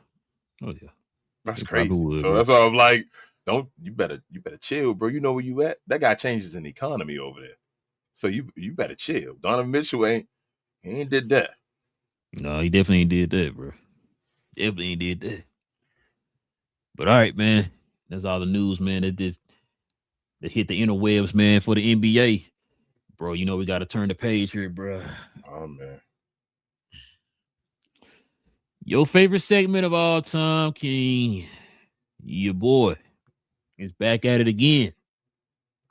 That's crazy. So that's why I'm like, you better chill, bro. You know where you at? That guy changes an economy over there. So you better chill. Donovan Mitchell he ain't did that. No, he definitely did that, bro. Definitely did that. But all right, man. That's all the news, man. That hit the interwebs, man, for the NBA. Bro, we got to turn the page here, bro. Oh, man. Your favorite segment of all time, King. Your boy is back at it again.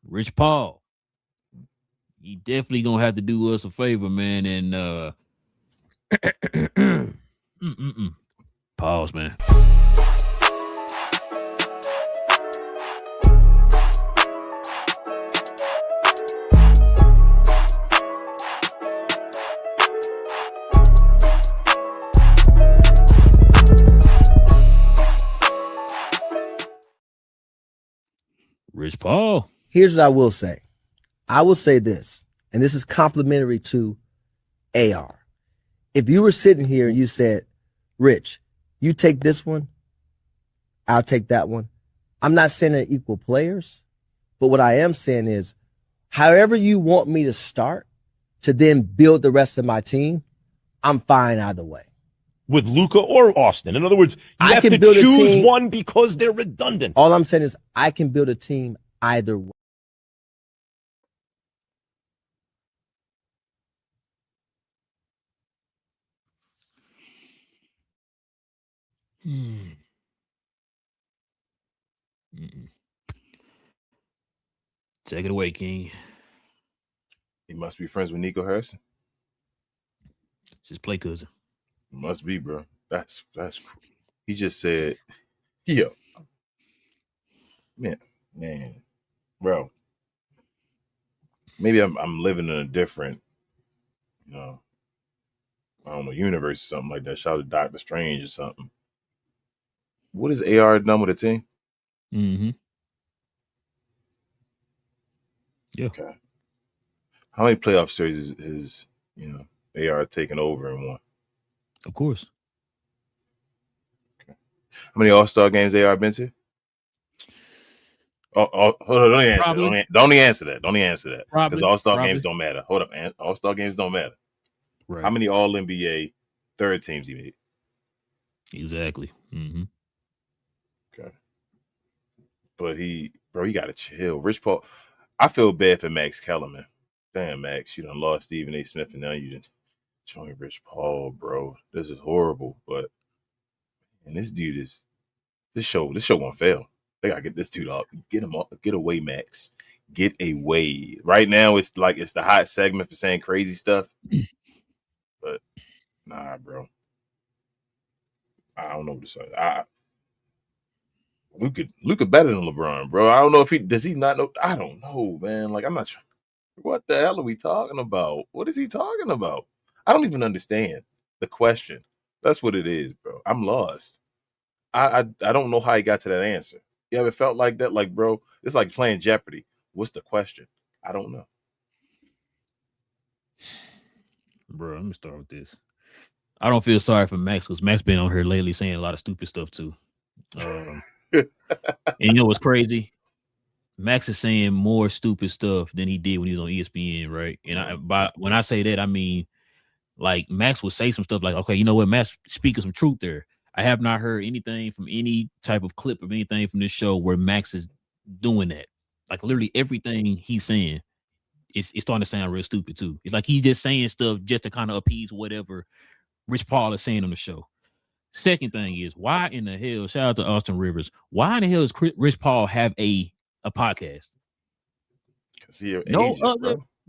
Rich Paul. He definitely going to have to do us a favor, man. And pause, man. Rich Paul. Here's what I will say. I will say this, and this is complimentary to AR. If you were sitting here and you said, Rich, you take this one, I'll take that one. I'm not saying they're equal players, but what I am saying is, however you want me to start to then build the rest of my team, I'm fine either way. With Luka or Austin. In other words, you have to choose one because they're redundant. All I'm saying is I can build a team either way. Take it away, King. He must be friends with Nico Harrison. Just play cousin. Must be, bro. That's he just said, yo, man, bro. Maybe I'm living in a different, I don't know, universe or something like that. Shout out to Doctor Strange or something. What is AR done with the team? Mm-hmm. Yeah. Okay. How many playoff series is AR taken over and won? Of course. Okay. How many All-Star games AR been to? Hold on, don't answer that. Don't answer that. Because All-Star games don't matter. Hold up, All-Star games don't matter. Right. How many All-NBA third teams he made? Exactly. Mm-hmm. Okay. But he got to chill. Rich Paul, I feel bad for Max Kellerman. Damn, Max, you done lost Stephen A. Smith and now you done join Rich Paul, bro. This is horrible. But and this show won't fail. They gotta get this dude up. Get him up. Get away, Max. Get away. Right now, it's the hot segment for saying crazy stuff. But nah, bro. I don't know what to say. Luka better than LeBron, bro. I don't know if does he not know? I don't know, man. Like, I'm not sure. What the hell are we talking about? What is he talking about? I don't even understand the question. That's what it is, bro. I'm lost. I don't know how he got to that answer. You ever felt like that? Like, bro, it's like playing Jeopardy. What's the question? I don't know. Bro, let me start with this. I don't feel sorry for Max because Max been on here lately saying a lot of stupid stuff too. And you know what's crazy? Max is saying more stupid stuff than he did when he was on ESPN, right? And when I say that, I mean, like, Max will say some stuff like, okay, you know what? Max speaking some truth there. I have not heard anything from any type of clip of anything from this show where Max is doing that. Like, literally everything he's saying is starting to sound real stupid too. It's like he's just saying stuff just to kind of appease whatever Rich Paul is saying on the show. Second thing is, why in the hell, shout out to Austin Rivers, why in the hell does Rich Paul have a podcast?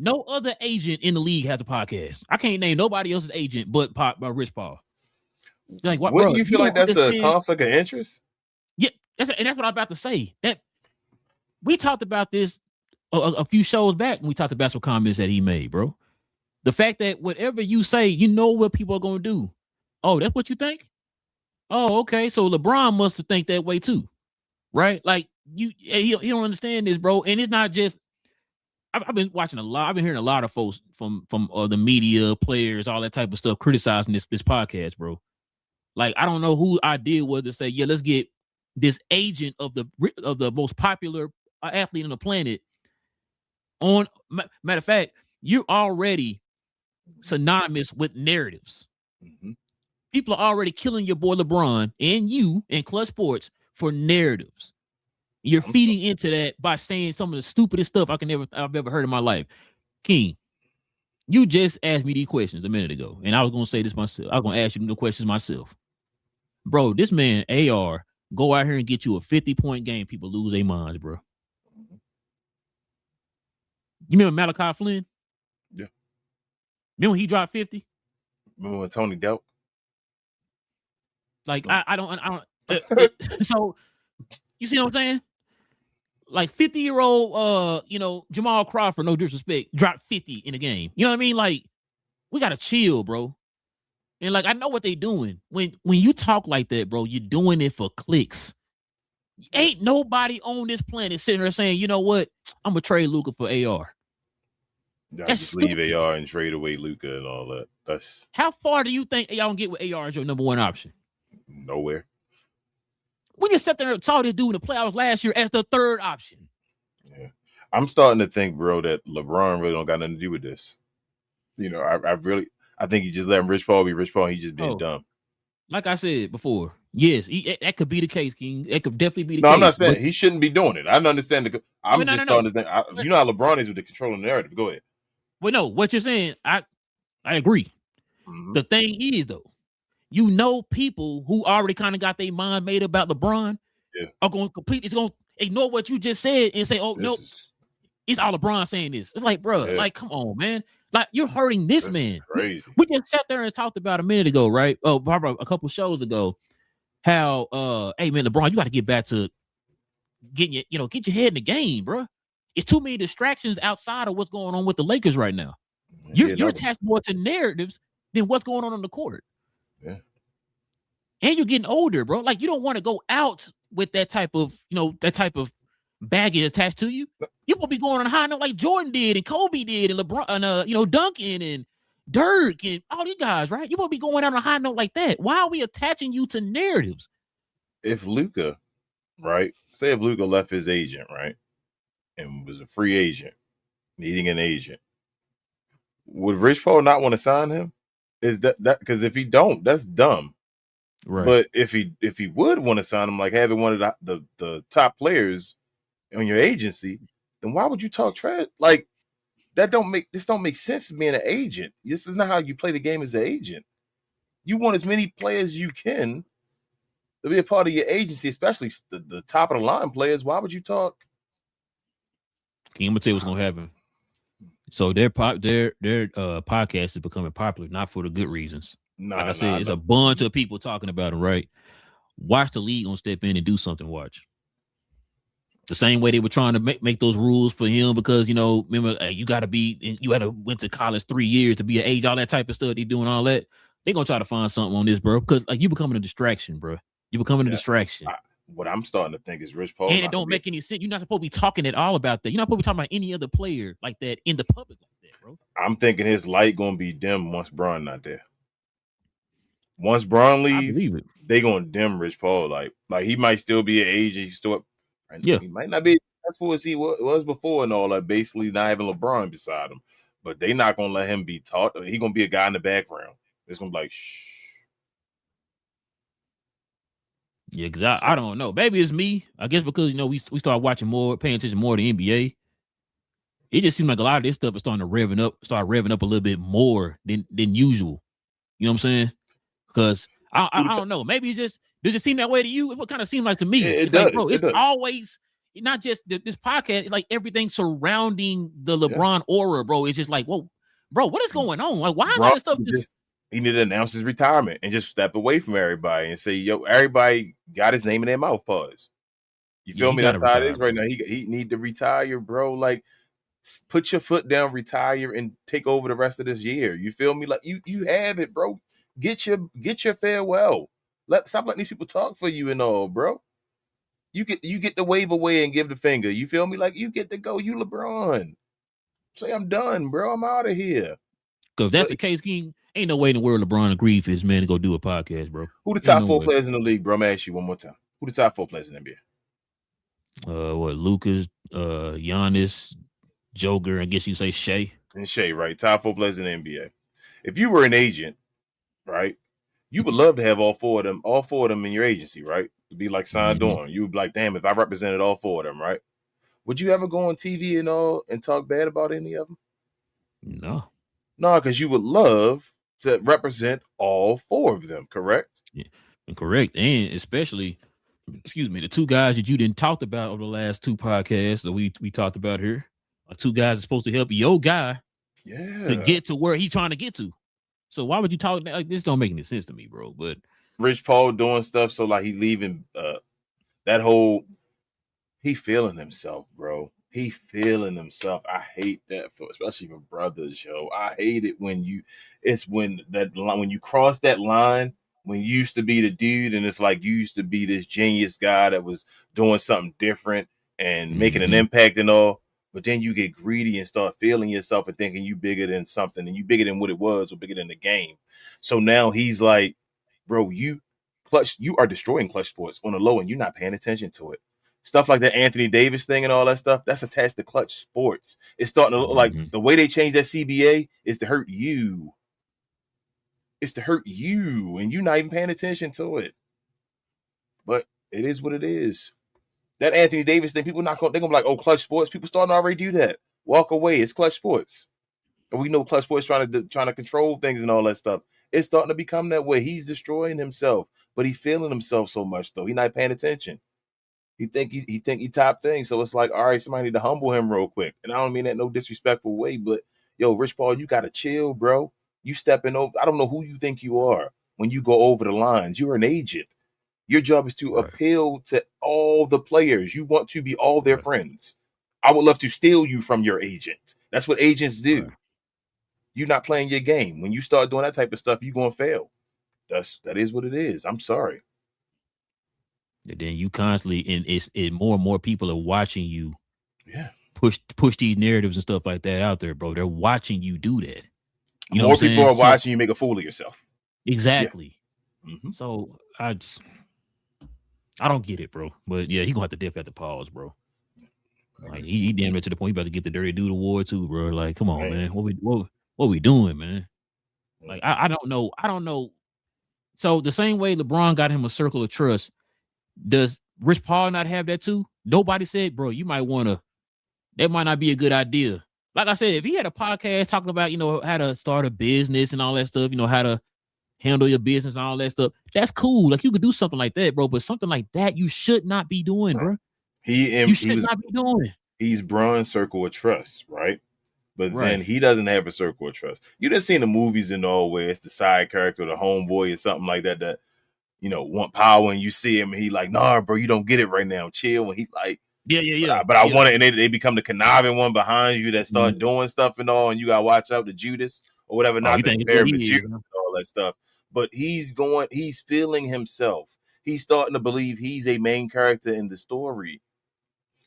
No other agent in the league has a podcast. I can't name nobody else's agent but Rich Paul. Like, what? Wouldn't you feel like that's a conflict of interest? Yeah, that's what I'm about to say. That we talked about this a few shows back when we talked about some comments that he made, bro. The fact that whatever you say, you know what people are gonna do. Oh, that's what you think? Oh, okay. So LeBron must have think that way too, right? Like, he don't understand this, bro. And it's not just. I've been watching a lot. I've been hearing a lot of folks from the media, players, all that type of stuff criticizing this podcast, bro. Like, I don't know who idea was to say, yeah, let's get this agent of the most popular athlete on the planet on. Matter of fact, you're already synonymous with narratives. Mm-hmm. People are already killing your boy LeBron and you and Clutch Sports for narratives. You're feeding into that by saying some of the stupidest stuff I've ever heard in my life. King, you just asked me these questions a minute ago, and I was going to say this myself. I was going to ask you the questions myself. Bro, this man, AR, go out here and get you a 50-point game. People lose their minds, bro. You remember Malachi Flynn? Yeah. Remember when he dropped 50? Remember when Tony Delk? Like, I don't. So, you see what I'm saying? Like, 50-year-old, Jamal Crawford, no disrespect, dropped 50 in a game. You know what I mean? Like, we got to chill, bro. And, like, I know what they doing. When you talk like that, bro, you're doing it for clicks. Ain't nobody on this planet sitting there saying, you know what, I'm gonna trade Luka for AR. Y'all just leave AR and trade away Luka and all that. That's how far do you think y'all can get with AR as your number one option? Nowhere. We just sat there and saw this dude in the playoffs last year as the third option. Yeah, I'm starting to think, bro, that LeBron really don't got nothing to do with this. You know, I think he just let Rich Paul be Rich Paul. And he just been dumb. Like I said before, yes, that could be the case, King. It could definitely be the case. No, I'm not saying he shouldn't be doing it. I don't understand. I'm just starting to think. You know how LeBron is with the controlling narrative. Go ahead. Well, no, what you're saying, I agree. Mm-hmm. The thing is, though, you know, people who already kind of got their mind made about LeBron are going to completely going to ignore what you just said and say, "Oh, nope, it's all LeBron saying this." It's like, bro, like, come on, man. Like, you're hurting this man. Crazy. We just sat there and talked about a minute ago, right? Oh, probably a couple shows ago, how, hey, man, LeBron, you got to get back to get your head in the game, bro. It's too many distractions outside of what's going on with the Lakers right now. You're attached more to narratives than what's going on the court. Yeah. And you're getting older, bro. Like, you don't want to go out with that type of baggage attached to you. You will be going on a high note like Jordan did and Kobe did and LeBron and Duncan and Dirk and all these guys, right? You will be going out on a high note like that. Why are we attaching you to narratives? If Luka, right? Say if Luka left his agent, right? And was a free agent, needing an agent. Would Rich Paul not want to sign him? Is that because if he don't, that's dumb. Right. But if he would want to sign him, like having one of the top players on your agency, then why would you talk trash? Like this don't make sense to being an agent. This is not how you play the game as an agent. You want as many players as you can to be a part of your agency, especially the top of the line players. Why would you talk? I'm gonna tell you what's gonna happen. So their podcast is becoming popular, not for the good reasons. Like I said, it's a bunch of people talking about it, right? Watch the league gonna step in and do something. Watch. The same way they were trying to make those rules for him because, remember, you got to went to college 3 years to be an age, all that type of stuff. They doing all that. They're going to try to find something on this, bro, because like you becoming a distraction, bro. You becoming a distraction. What I'm starting to think is Rich Paul. And it don't make any sense. You're not supposed to be talking at all about that. You're not supposed to be talking about any other player like that in the public like that, bro. I'm thinking his light going to be dim once Bron not there. Once Bron leave, they going to dim Rich Paul. Like he might still be an agent. He might not be as successful as he was before and all that, basically not having LeBron beside him. But they not going to let him be taught. He going to be a guy in the background. It's going to be like, shh. Yeah, because I don't know. Maybe it's me. I guess because, we started watching paying attention more to the NBA. It just seems like a lot of this stuff is starting to revving up a little bit more than usual. You know what I'm saying? Because I don't know. Maybe does it seem that way to you? It would kind of seem like to me. It does. Like, bro, it's always not just this podcast. It's like everything surrounding the LeBron aura, bro. It's just like, whoa, bro, what is going on? Like, why is all this stuff just? He needed to announce his retirement and just step away from everybody and say, yo, everybody got his name in their mouth. Pause. You feel me? That's how it is right now. He need to retire, bro. Like, put your foot down, retire, and take over the rest of this year. You feel me? Like you have it, bro. Get your farewell. Stop letting these people talk for you and all, bro. You get to wave away and give the finger. You feel me? Like you get to go. You LeBron. Say I'm done, bro. I'm out of here. Because if that's the case, King, ain't no way in the world LeBron agreed for his man to go do a podcast, bro. Who the top four players in the league, bro? I'm gonna ask you one more time. Who the top four players in the NBA? Lucas, Giannis, Joker, I guess you say Shea. And Shea, right? Top four players in the NBA. If you were an agent, right, you would love to have all four of them in your agency, right? It'd be like Dorn. You would be like, damn, if I represented all four of them, right? Would you ever go on TV and talk bad about any of them? No, because you would love to represent all four of them, correct? Yeah, correct. And especially, the two guys that you didn't talk about over the last two podcasts that we talked about here are two guys that's supposed to help your guy to get to where he's trying to get to. So why would you talk like this? Don't make any sense to me, bro. But Rich Paul doing stuff so like he leaving that whole he feeling himself, bro. He feeling himself. I hate that especially for brothers, yo. I hate it when you cross that line when you used to be the dude, and it's like you used to be this genius guy that was doing something different and making an impact and all, but then you get greedy and start feeling yourself and thinking you bigger than something, and you bigger than what it was or bigger than the game. So now he's like, bro, you are destroying Clutch Sports on the low, and you're not paying attention to it. Stuff like that Anthony Davis thing and all that stuff, that's attached to Clutch Sports. It's starting to look like the way they changed that CBA is to hurt you. It's to hurt you, and you're not even paying attention to it. But it is what it is. That Anthony Davis thing, people they're gonna be like, oh, Clutch Sports. People starting to already do that. Walk away. It's Clutch Sports. And we know Clutch Sports trying to control things and all that stuff. It's starting to become that way. He's destroying himself, but he's feeling himself so much though. He's not paying attention. He think he top thing. So it's like, all right, somebody need to humble him real quick. And I don't mean that in no disrespectful way, but yo, Rich Paul, you gotta chill, bro. You stepping over. I don't know who you think you are when you go over the lines. You're an agent. Your job is to appeal to all the players. You want to be all their friends. I would love to steal you from your agent. That's what agents do. You're not playing your game. When you start doing that type of stuff, you're gonna fail. That is what it is. I'm sorry. And then you constantly, and more and more people are watching you. Yeah. Push these narratives and stuff like that out there, bro. They're watching you do that. You know more people are watching you make a fool of yourself. Exactly. Yeah. So I don't get it, bro. But yeah, he gonna have to definitely have to pause, bro. Like he damn near to the point he about to get the Dirty Dude award too, bro. Like, come on, man. What we doing, man? Like, I don't know. So the same way LeBron got him a circle of trust, does Rich Paul not have that too? Nobody said, bro, you might want to. That might not be a good idea. Like I said, if he had a podcast talking about, how to start a business and all that stuff, how to handle your business and all that stuff, that's cool. Like, you could do something like that, bro. But something like that, you should not be doing, bro. You should not be doing. He's Bron's circle of trust, right? But then he doesn't have a circle of trust. You done seen the movies and all where it's the side character, the homeboy or something like that, want power, and you see him and he like, nah, bro, you don't get it right now. Chill. And he like, yeah. But I want it, and they become the conniving one behind you that start doing stuff and all, and you gotta watch out the Judas or whatever, not the compare with Judas and all that stuff. But he's feeling himself. He's starting to believe he's a main character in the story.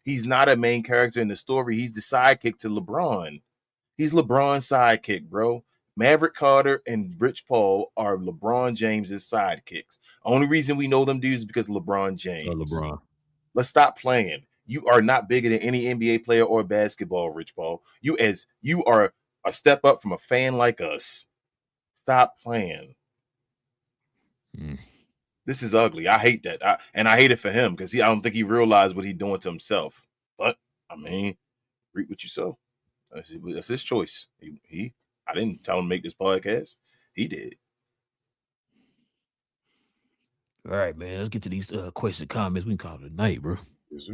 He's not a main character in the story. He's the sidekick to LeBron. He's LeBron's sidekick, bro. Maverick Carter and Rich Paul are LeBron James's sidekicks. Only reason we know them dudes is because of LeBron James. LeBron. Let's stop playing. You are not bigger than any NBA player or basketball, Rich Paul. You are a step up from a fan like us. Stop playing. This is ugly. I hate that. I hate it for him because I don't think he realized what he's doing to himself. But, I mean, reap what you sow. That's his choice. I didn't tell him to make this podcast. He did. All right, man. Let's get to these questions and comments. We can call it a night, bro. Yes, sir.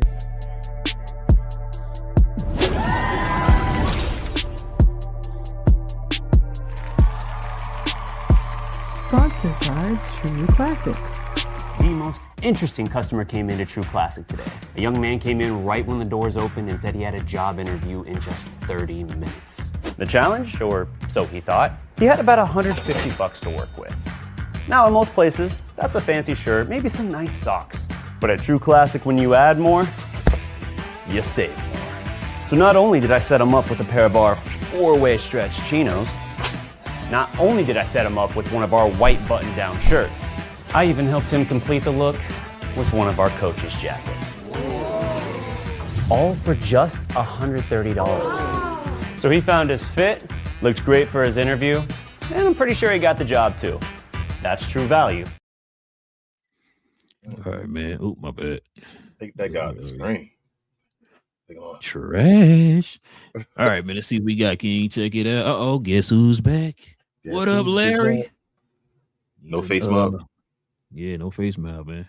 Sponsored by True Classic. The most interesting customer came into True Classic today. A young man came in right when the doors opened and said he had a job interview in just 30 minutes. The challenge, or so he thought, he had about $150 to work with. Now, in most places, that's a fancy shirt, maybe some nice socks. But at True Classic, when you add more, you save more. So not only did I set him up with a pair of our 4-way stretch chinos, not only did I set him up with one of our white button-down shirts, I even helped him complete the look with one of our coach's jackets. All for just $130. So he found his fit, looked great for his interview, and I'm pretty sure he got the job too. That's true value. All right, man. Oh, my bad. Take that guy on the screen. Trash. All right, man. Let's see what we got. Can you check it out? Uh-oh. Guess who's back? What up, Larry? No face mob. Yeah, no face mob, man.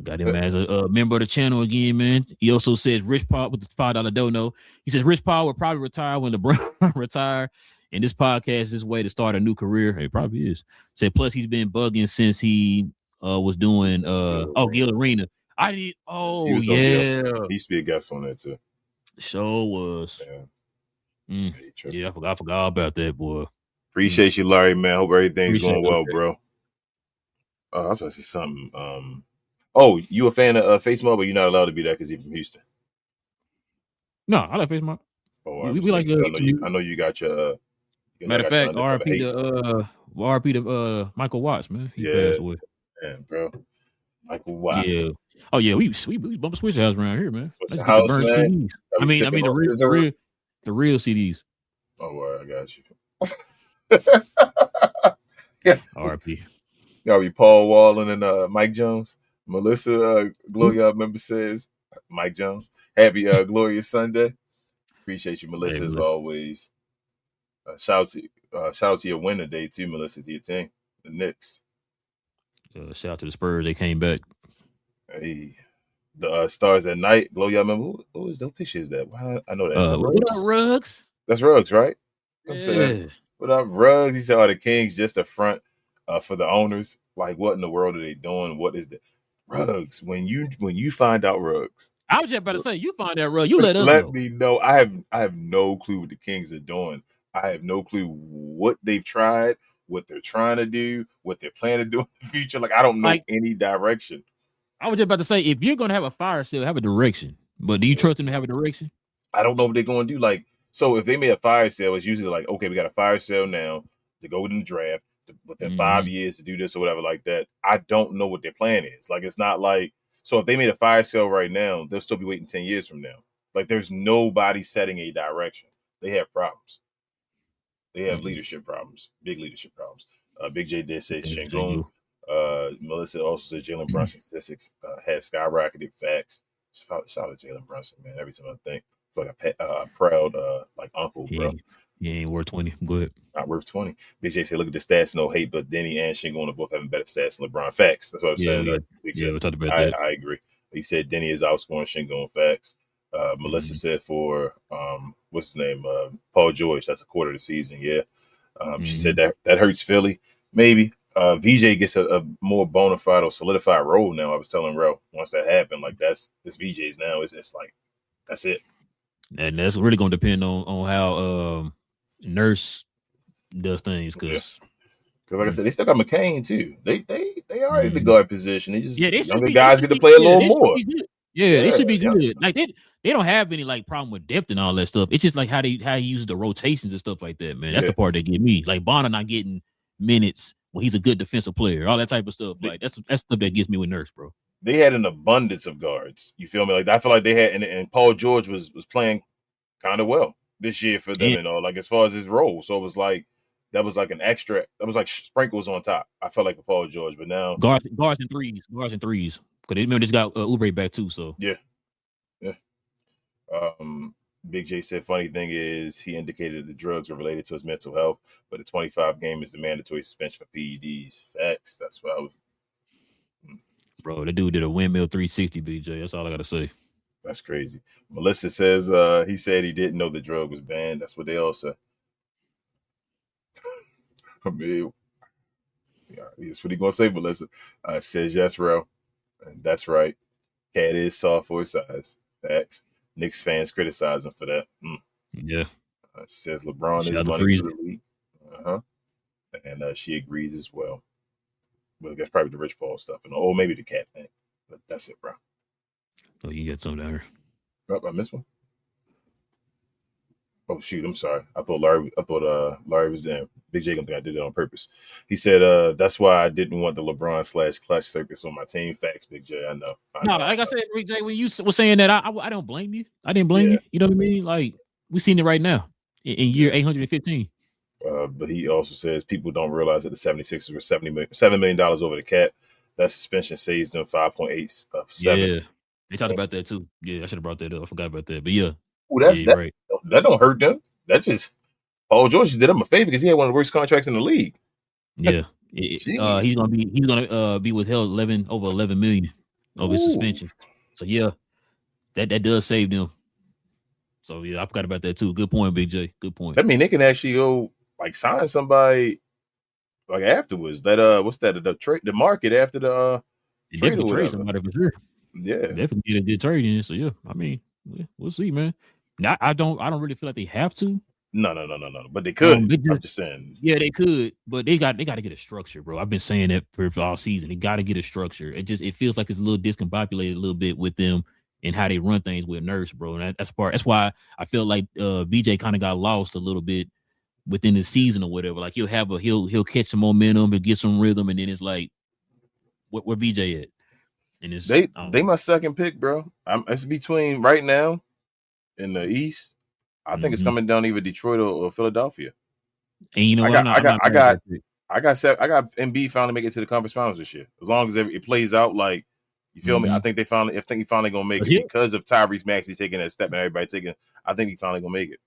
Got him as a member of the channel again, man. He also says Rich Paul with the $5 dono. He says Rich Paul will probably retire when LeBron retire. And this podcast is his way to start a new career. It probably is. Said plus he's been bugging since he was doing Gil Arena. He used to be a guest on that too. Sure was. Yeah, I forgot all about that, boy. Appreciate you, Larry, man. Hope everything's going well, bro. I was going to say something. Oh, you a fan of Face Mob, but you're not allowed to be that because he's from Houston. No, I like Face Mob. Oh, we like. I know you got your. Matter of fact, RP to Michael Watts, man. He passed away. Man, bro. Michael Watts. Yeah. Oh yeah, we bump the Switch House around here, man. Let's get the burn CDs. I mean the real CDs. Oh, well, I got you. Yeah. RP. Y'all be Paul Wallen and Mike Jones. Melissa Gloria member says Mike Jones. Happy glorious Sunday. Appreciate you, Melissa, as always. Shout out to your win today too, Melissa, to your team, the Knicks. Shout out to the Spurs. They came back. Hey, the Stars at Night. Gloria member. Who is those pictures? That I know that. What up, Ruggs? That's Ruggs, right? I'm Yeah. saying, what up, Ruggs? He said, "Are the Kings just a front for the owners? Like, what in the world are they doing? What is the Ruggs? When you find out, Ruggs, I was just about to say, you find that Ruggs, you let us know. me know. I have no clue what the Kings are doing. I have no clue what they've tried, what they're trying to do, what they're planning to do in the future. Like, I don't know any direction. I was just about to say, if you're gonna have a fire sale, have a direction. But do you trust them to have a direction? I don't know what they're going to do. Like, so if they made a fire sale, it's usually like, okay, we got a fire sale now to go in the draft within 5 years to do this or whatever like that. I don't know what their plan is. Like, it's not like, so if they made a fire sale right now, they'll still be waiting 10 years from now. Like, there's nobody setting a direction. They have problems. They have leadership problems, big leadership problems. Big J did say Şengün. Melissa also said Jalen Brunson statistics had skyrocketed. Facts. Shout out to Jalen Brunson, man. Every time I think, I feel like a proud like uncle, bro. He ain't worth 20. Go ahead. Not worth 20. Big J said, look at the stats, no hate, but Denny and Şengün are both having better stats than LeBron. Facts. That's what I'm saying. We talked about that. I agree. He said Denny is outscoring Şengün. Facts. Melissa said for what's his name? Paul George, that's a quarter of the season. Yeah. She said that hurts Philly. Maybe. VJ gets a more bona fide or solidified role now. I was telling Ro, once that happened, like it's VJ's now. It's like that's it. And that's really gonna depend on how Nurse does things, because like I said, they still got McCain too. They already the guard position. They just younger guys get to play a little more. Yeah, they should be good. Like they don't have any like problem with depth and all that stuff. It's just like how he uses the rotations and stuff like that, man. That's the part that get me. Like Bonner not getting minutes when he's a good defensive player, all that type of stuff. Like that's stuff that gets me with Nurse, bro. They had an abundance of guards. You feel me? Like I feel like they had, and Paul George was playing kind of well this year for them and all. Like as far as his role, so it was like that was like an extra. That was like sprinkles on top. I felt like for Paul George, but now guards and threes. Because remember this got Oubre back too. So yeah. Big J said, funny thing is he indicated the drugs were related to his mental health, but the 25 game is the mandatory suspension for PEDs. Facts. That's what I was. Bro, that dude did a windmill 360, BJ. That's all I gotta say. That's crazy. Melissa says he said he didn't know the drug was banned. That's what they all say. I mean, that's what he gonna say, Melissa. Says yes, Ro. And that's right. Cat is soft for his size. Facts. Knicks fans criticize him for that. Yeah. She says LeBron is money for the league. And she agrees as well. But that's probably the Rich Paul stuff. Or maybe the Cat thing. But that's it, bro. Oh, you got something down here. Oh, I missed one. Oh shoot, I'm sorry. I thought Larry was there. Big J gonna think I did it on purpose. He said that's why I didn't want the LeBron/Clutch circus on my team. Facts, Big J. I know. Like I said, Big J, when you were saying that, I don't blame you. I didn't blame you. You know what I mean? Like we seen it right now in year 815. But he also says people don't realize that the 76ers were $7 million over the cap. That suspension saves them 5.8 of 7. Yeah, they talked about that too. Yeah, I should have brought that up. I forgot about that. But yeah. Ooh, right. That don't hurt them. That just Paul George did him a favor because he had one of the worst contracts in the league. Yeah, he's gonna be withheld over 11 million over his suspension. So yeah, that does save them. So yeah, I forgot about that too. Good point, Big J. Good point. I mean, they can actually go like sign somebody like afterwards. That what's that? The market after the trade somebody for sure. Yeah, definitely get a good trade in. So yeah, I mean, we'll see, man. I don't really feel like they have to. No. But they could. I'm just saying. Yeah, they could, but they got to get a structure, bro. I've been saying that for all season. They got to get a structure. It feels like it's a little discombobulated a little bit with them and how they run things with Nurse, bro. And that's why I feel like VJ kind of got lost a little bit within the season or whatever. Like he'll catch some momentum and get some rhythm, and then it's like, where VJ at? And it's they my second pick, bro. It's between right now in the East. I think it's coming down either Detroit or Philadelphia. And you know, I got Embiid finally make it to the conference finals this year. As long as it plays out like, you feel me? I think he finally gonna make it because of Tyrese Maxey taking that step and everybody taking. I think he finally gonna make it.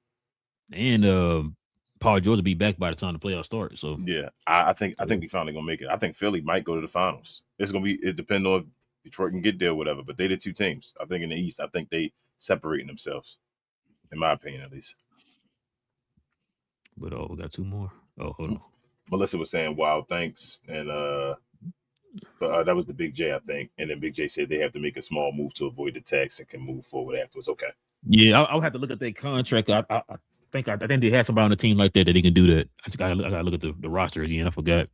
And Paul George will be back by the time the playoffs start. So yeah, I think he finally gonna make it. I think Philly might go to the finals. It depends on if Detroit can get there or whatever. But they the two teams. I think in the East, I think they separating themselves. In my opinion, at least. But we got two more. Oh, hold on. Melissa was saying, "Wow, thanks," and that was the Big J, I think. And then Big J said they have to make a small move to avoid the tax and can move forward afterwards. Okay. Yeah, I'll have to look at their contract. I think they had somebody on the team like that they can do that. I gotta look at the roster again. I forgot.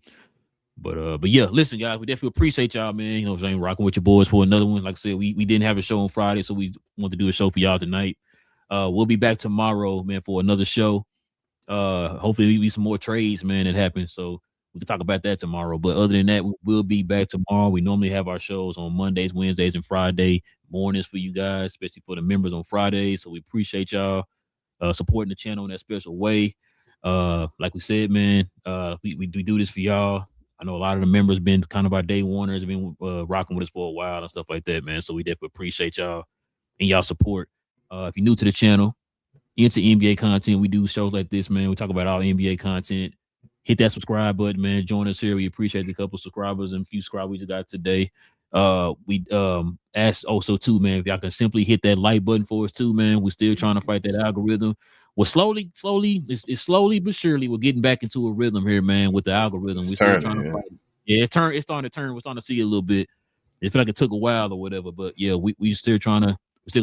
But yeah, listen, guys, we definitely appreciate y'all, man. You know what I'm saying? Rocking with your boys for another one. Like I said, we didn't have a show on Friday, so we want to do a show for y'all tonight. We'll be back tomorrow, man, for another show. Hopefully there'll be some more trades, man, that happen. So we can talk about that tomorrow. But other than that, we'll be back tomorrow. We normally have our shows on Mondays, Wednesdays, and Friday mornings for you guys, especially for the members on Fridays. So we appreciate y'all supporting the channel in that special way. Like we said, man, we do this for y'all. I know a lot of the members been kind of our day oneers, been rocking with us for a while and stuff like that, man. So we definitely appreciate y'all and y'all support. If you're new to the channel, into NBA content, we do shows like this, man. We talk about all NBA content. Hit that subscribe button, man. Join us here. We appreciate the couple subscribers and a few subscribers we just got today. We asked also too, man, if y'all can simply hit that like button for us too, man. We're still trying to fight that algorithm. Well, slowly, it's slowly but surely we're getting back into a rhythm here, man, with the algorithm. We're still trying to fight. Yeah, it's starting to turn. We're starting to see it a little bit. It feel like it took a while or whatever, but yeah, we're still gonna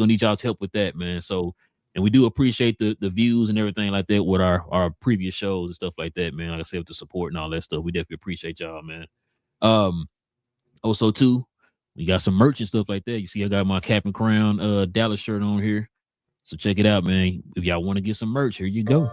need y'all's help with that, man. So, and we do appreciate the views and everything like that with our previous shows and stuff like that, man. Like I said, with the support and all that stuff, we definitely appreciate y'all, man. Also too, we got some merch and stuff like that. You see, I got my Cap and Crown Dallas shirt on here, so check it out, man. If y'all want to get some merch, here you go.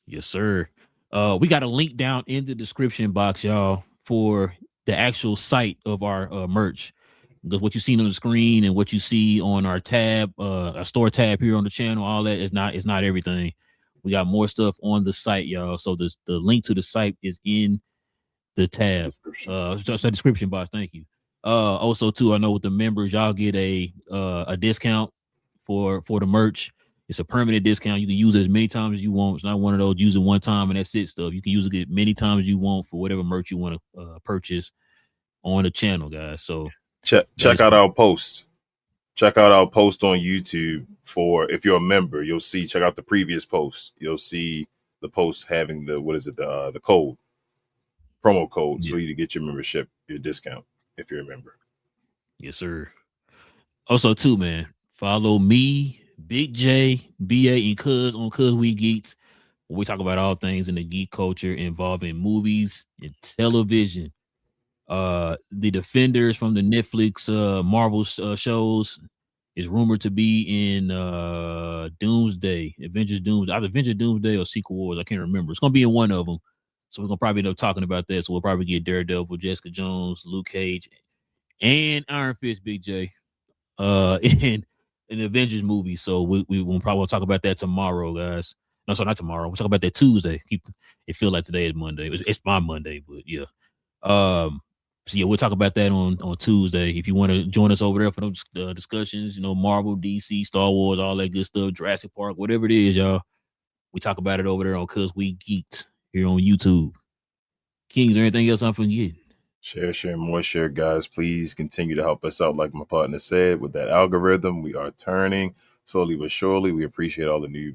Yes, sir. We got a link down in the description box, y'all, for the actual site of our merch. Because what you see on the screen and what you see on our tab, our store tab here on the channel, all that is not everything. We got more stuff on the site, y'all. So the link to the site is in the tab, just the description box. Thank you. Also, too, I know with the members, y'all get a discount for the merch. It's a permanent discount. You can use it as many times as you want. It's not one of those use it one time and that's it stuff. You can use it many times as you want for whatever merch you want to purchase on the channel, guys. So check out our post. Check out our post on YouTube for if you're a member. You'll see. Check out the previous post. You'll see the post having the code, promo code, for you to get your membership, your discount if you're a member. Yes, sir. Also, too, man, follow me, Big J, BA, and Cuz on Cuz We Geeks. We talk about all things in the geek culture involving movies and television. The Defenders from the Netflix Marvel shows is rumored to be in Doomsday, Avengers Doomsday or Secret Wars. I can't remember. It's gonna be in one of them. So we're gonna probably end up talking about that. So we'll probably get Daredevil, Jessica Jones, Luke Cage, and Iron Fist, Big J, in the Avengers movie. So we will probably talk about that tomorrow, guys. No, so not tomorrow. We'll talk about that Tuesday. It feel like today is Monday. It's my Monday, but yeah. So yeah, we'll talk about that on Tuesday. If you want to join us over there for those discussions, Marvel, DC, Star Wars, all that good stuff, Jurassic Park, whatever it is, y'all. We talk about it over there on Cuz We Geeked here on YouTube. King, is there anything else I'm forgetting? Share, more share, guys. Please continue to help us out. Like my partner said, with that algorithm, we are turning slowly but surely. We appreciate all the new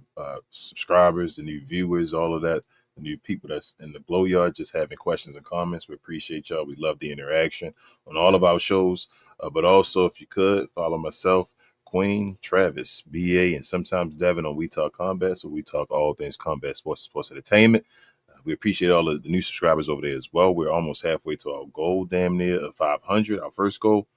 subscribers, the new viewers, all of that, the new people that's in the Glow Yard just having questions and comments. We appreciate y'all. We love the interaction on all of our shows. But also, if you could, follow myself, Queen, Travis, BA, and sometimes Devin on We Talk Combat. So we talk all things combat sports entertainment. We appreciate all of the new subscribers over there as well. We're almost halfway to our goal, damn near of 500, our first goal.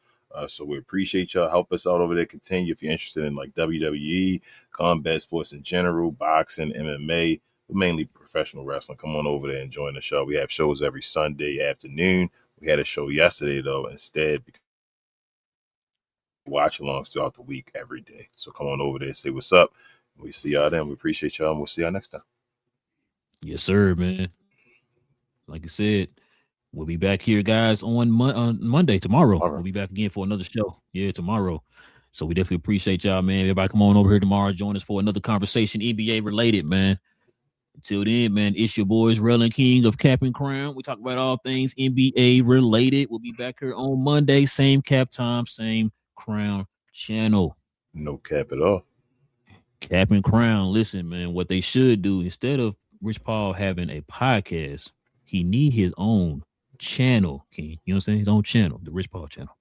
So we appreciate y'all. Help us out over there. Continue if you're interested in like WWE, combat sports in general, boxing, MMA, but mainly professional wrestling. Come on over there and join the show. We have shows every Sunday afternoon. We had a show yesterday, though, instead, because watch alongs throughout the week every day. So come on over there, say what's up. We see y'all then. We appreciate y'all, and we'll see y'all next time. Yes, sir, man. Like I said, we'll be back here, guys, on Monday, tomorrow. We'll be back again for another show. Yeah, tomorrow. So we definitely appreciate y'all, man. Everybody come on over here tomorrow. Join us for another conversation, NBA related, man. Until then, man, it's your boys, Rel and King of Cap and Crown. We talk about all things NBA related. We'll be back here on Monday. Same cap time, same Crown channel. No cap at all. Cap and Crown. Listen, man, what they should do, instead of Rich Paul having a podcast, he need his own channel, King. You know what I'm saying? His own channel, the Rich Paul channel.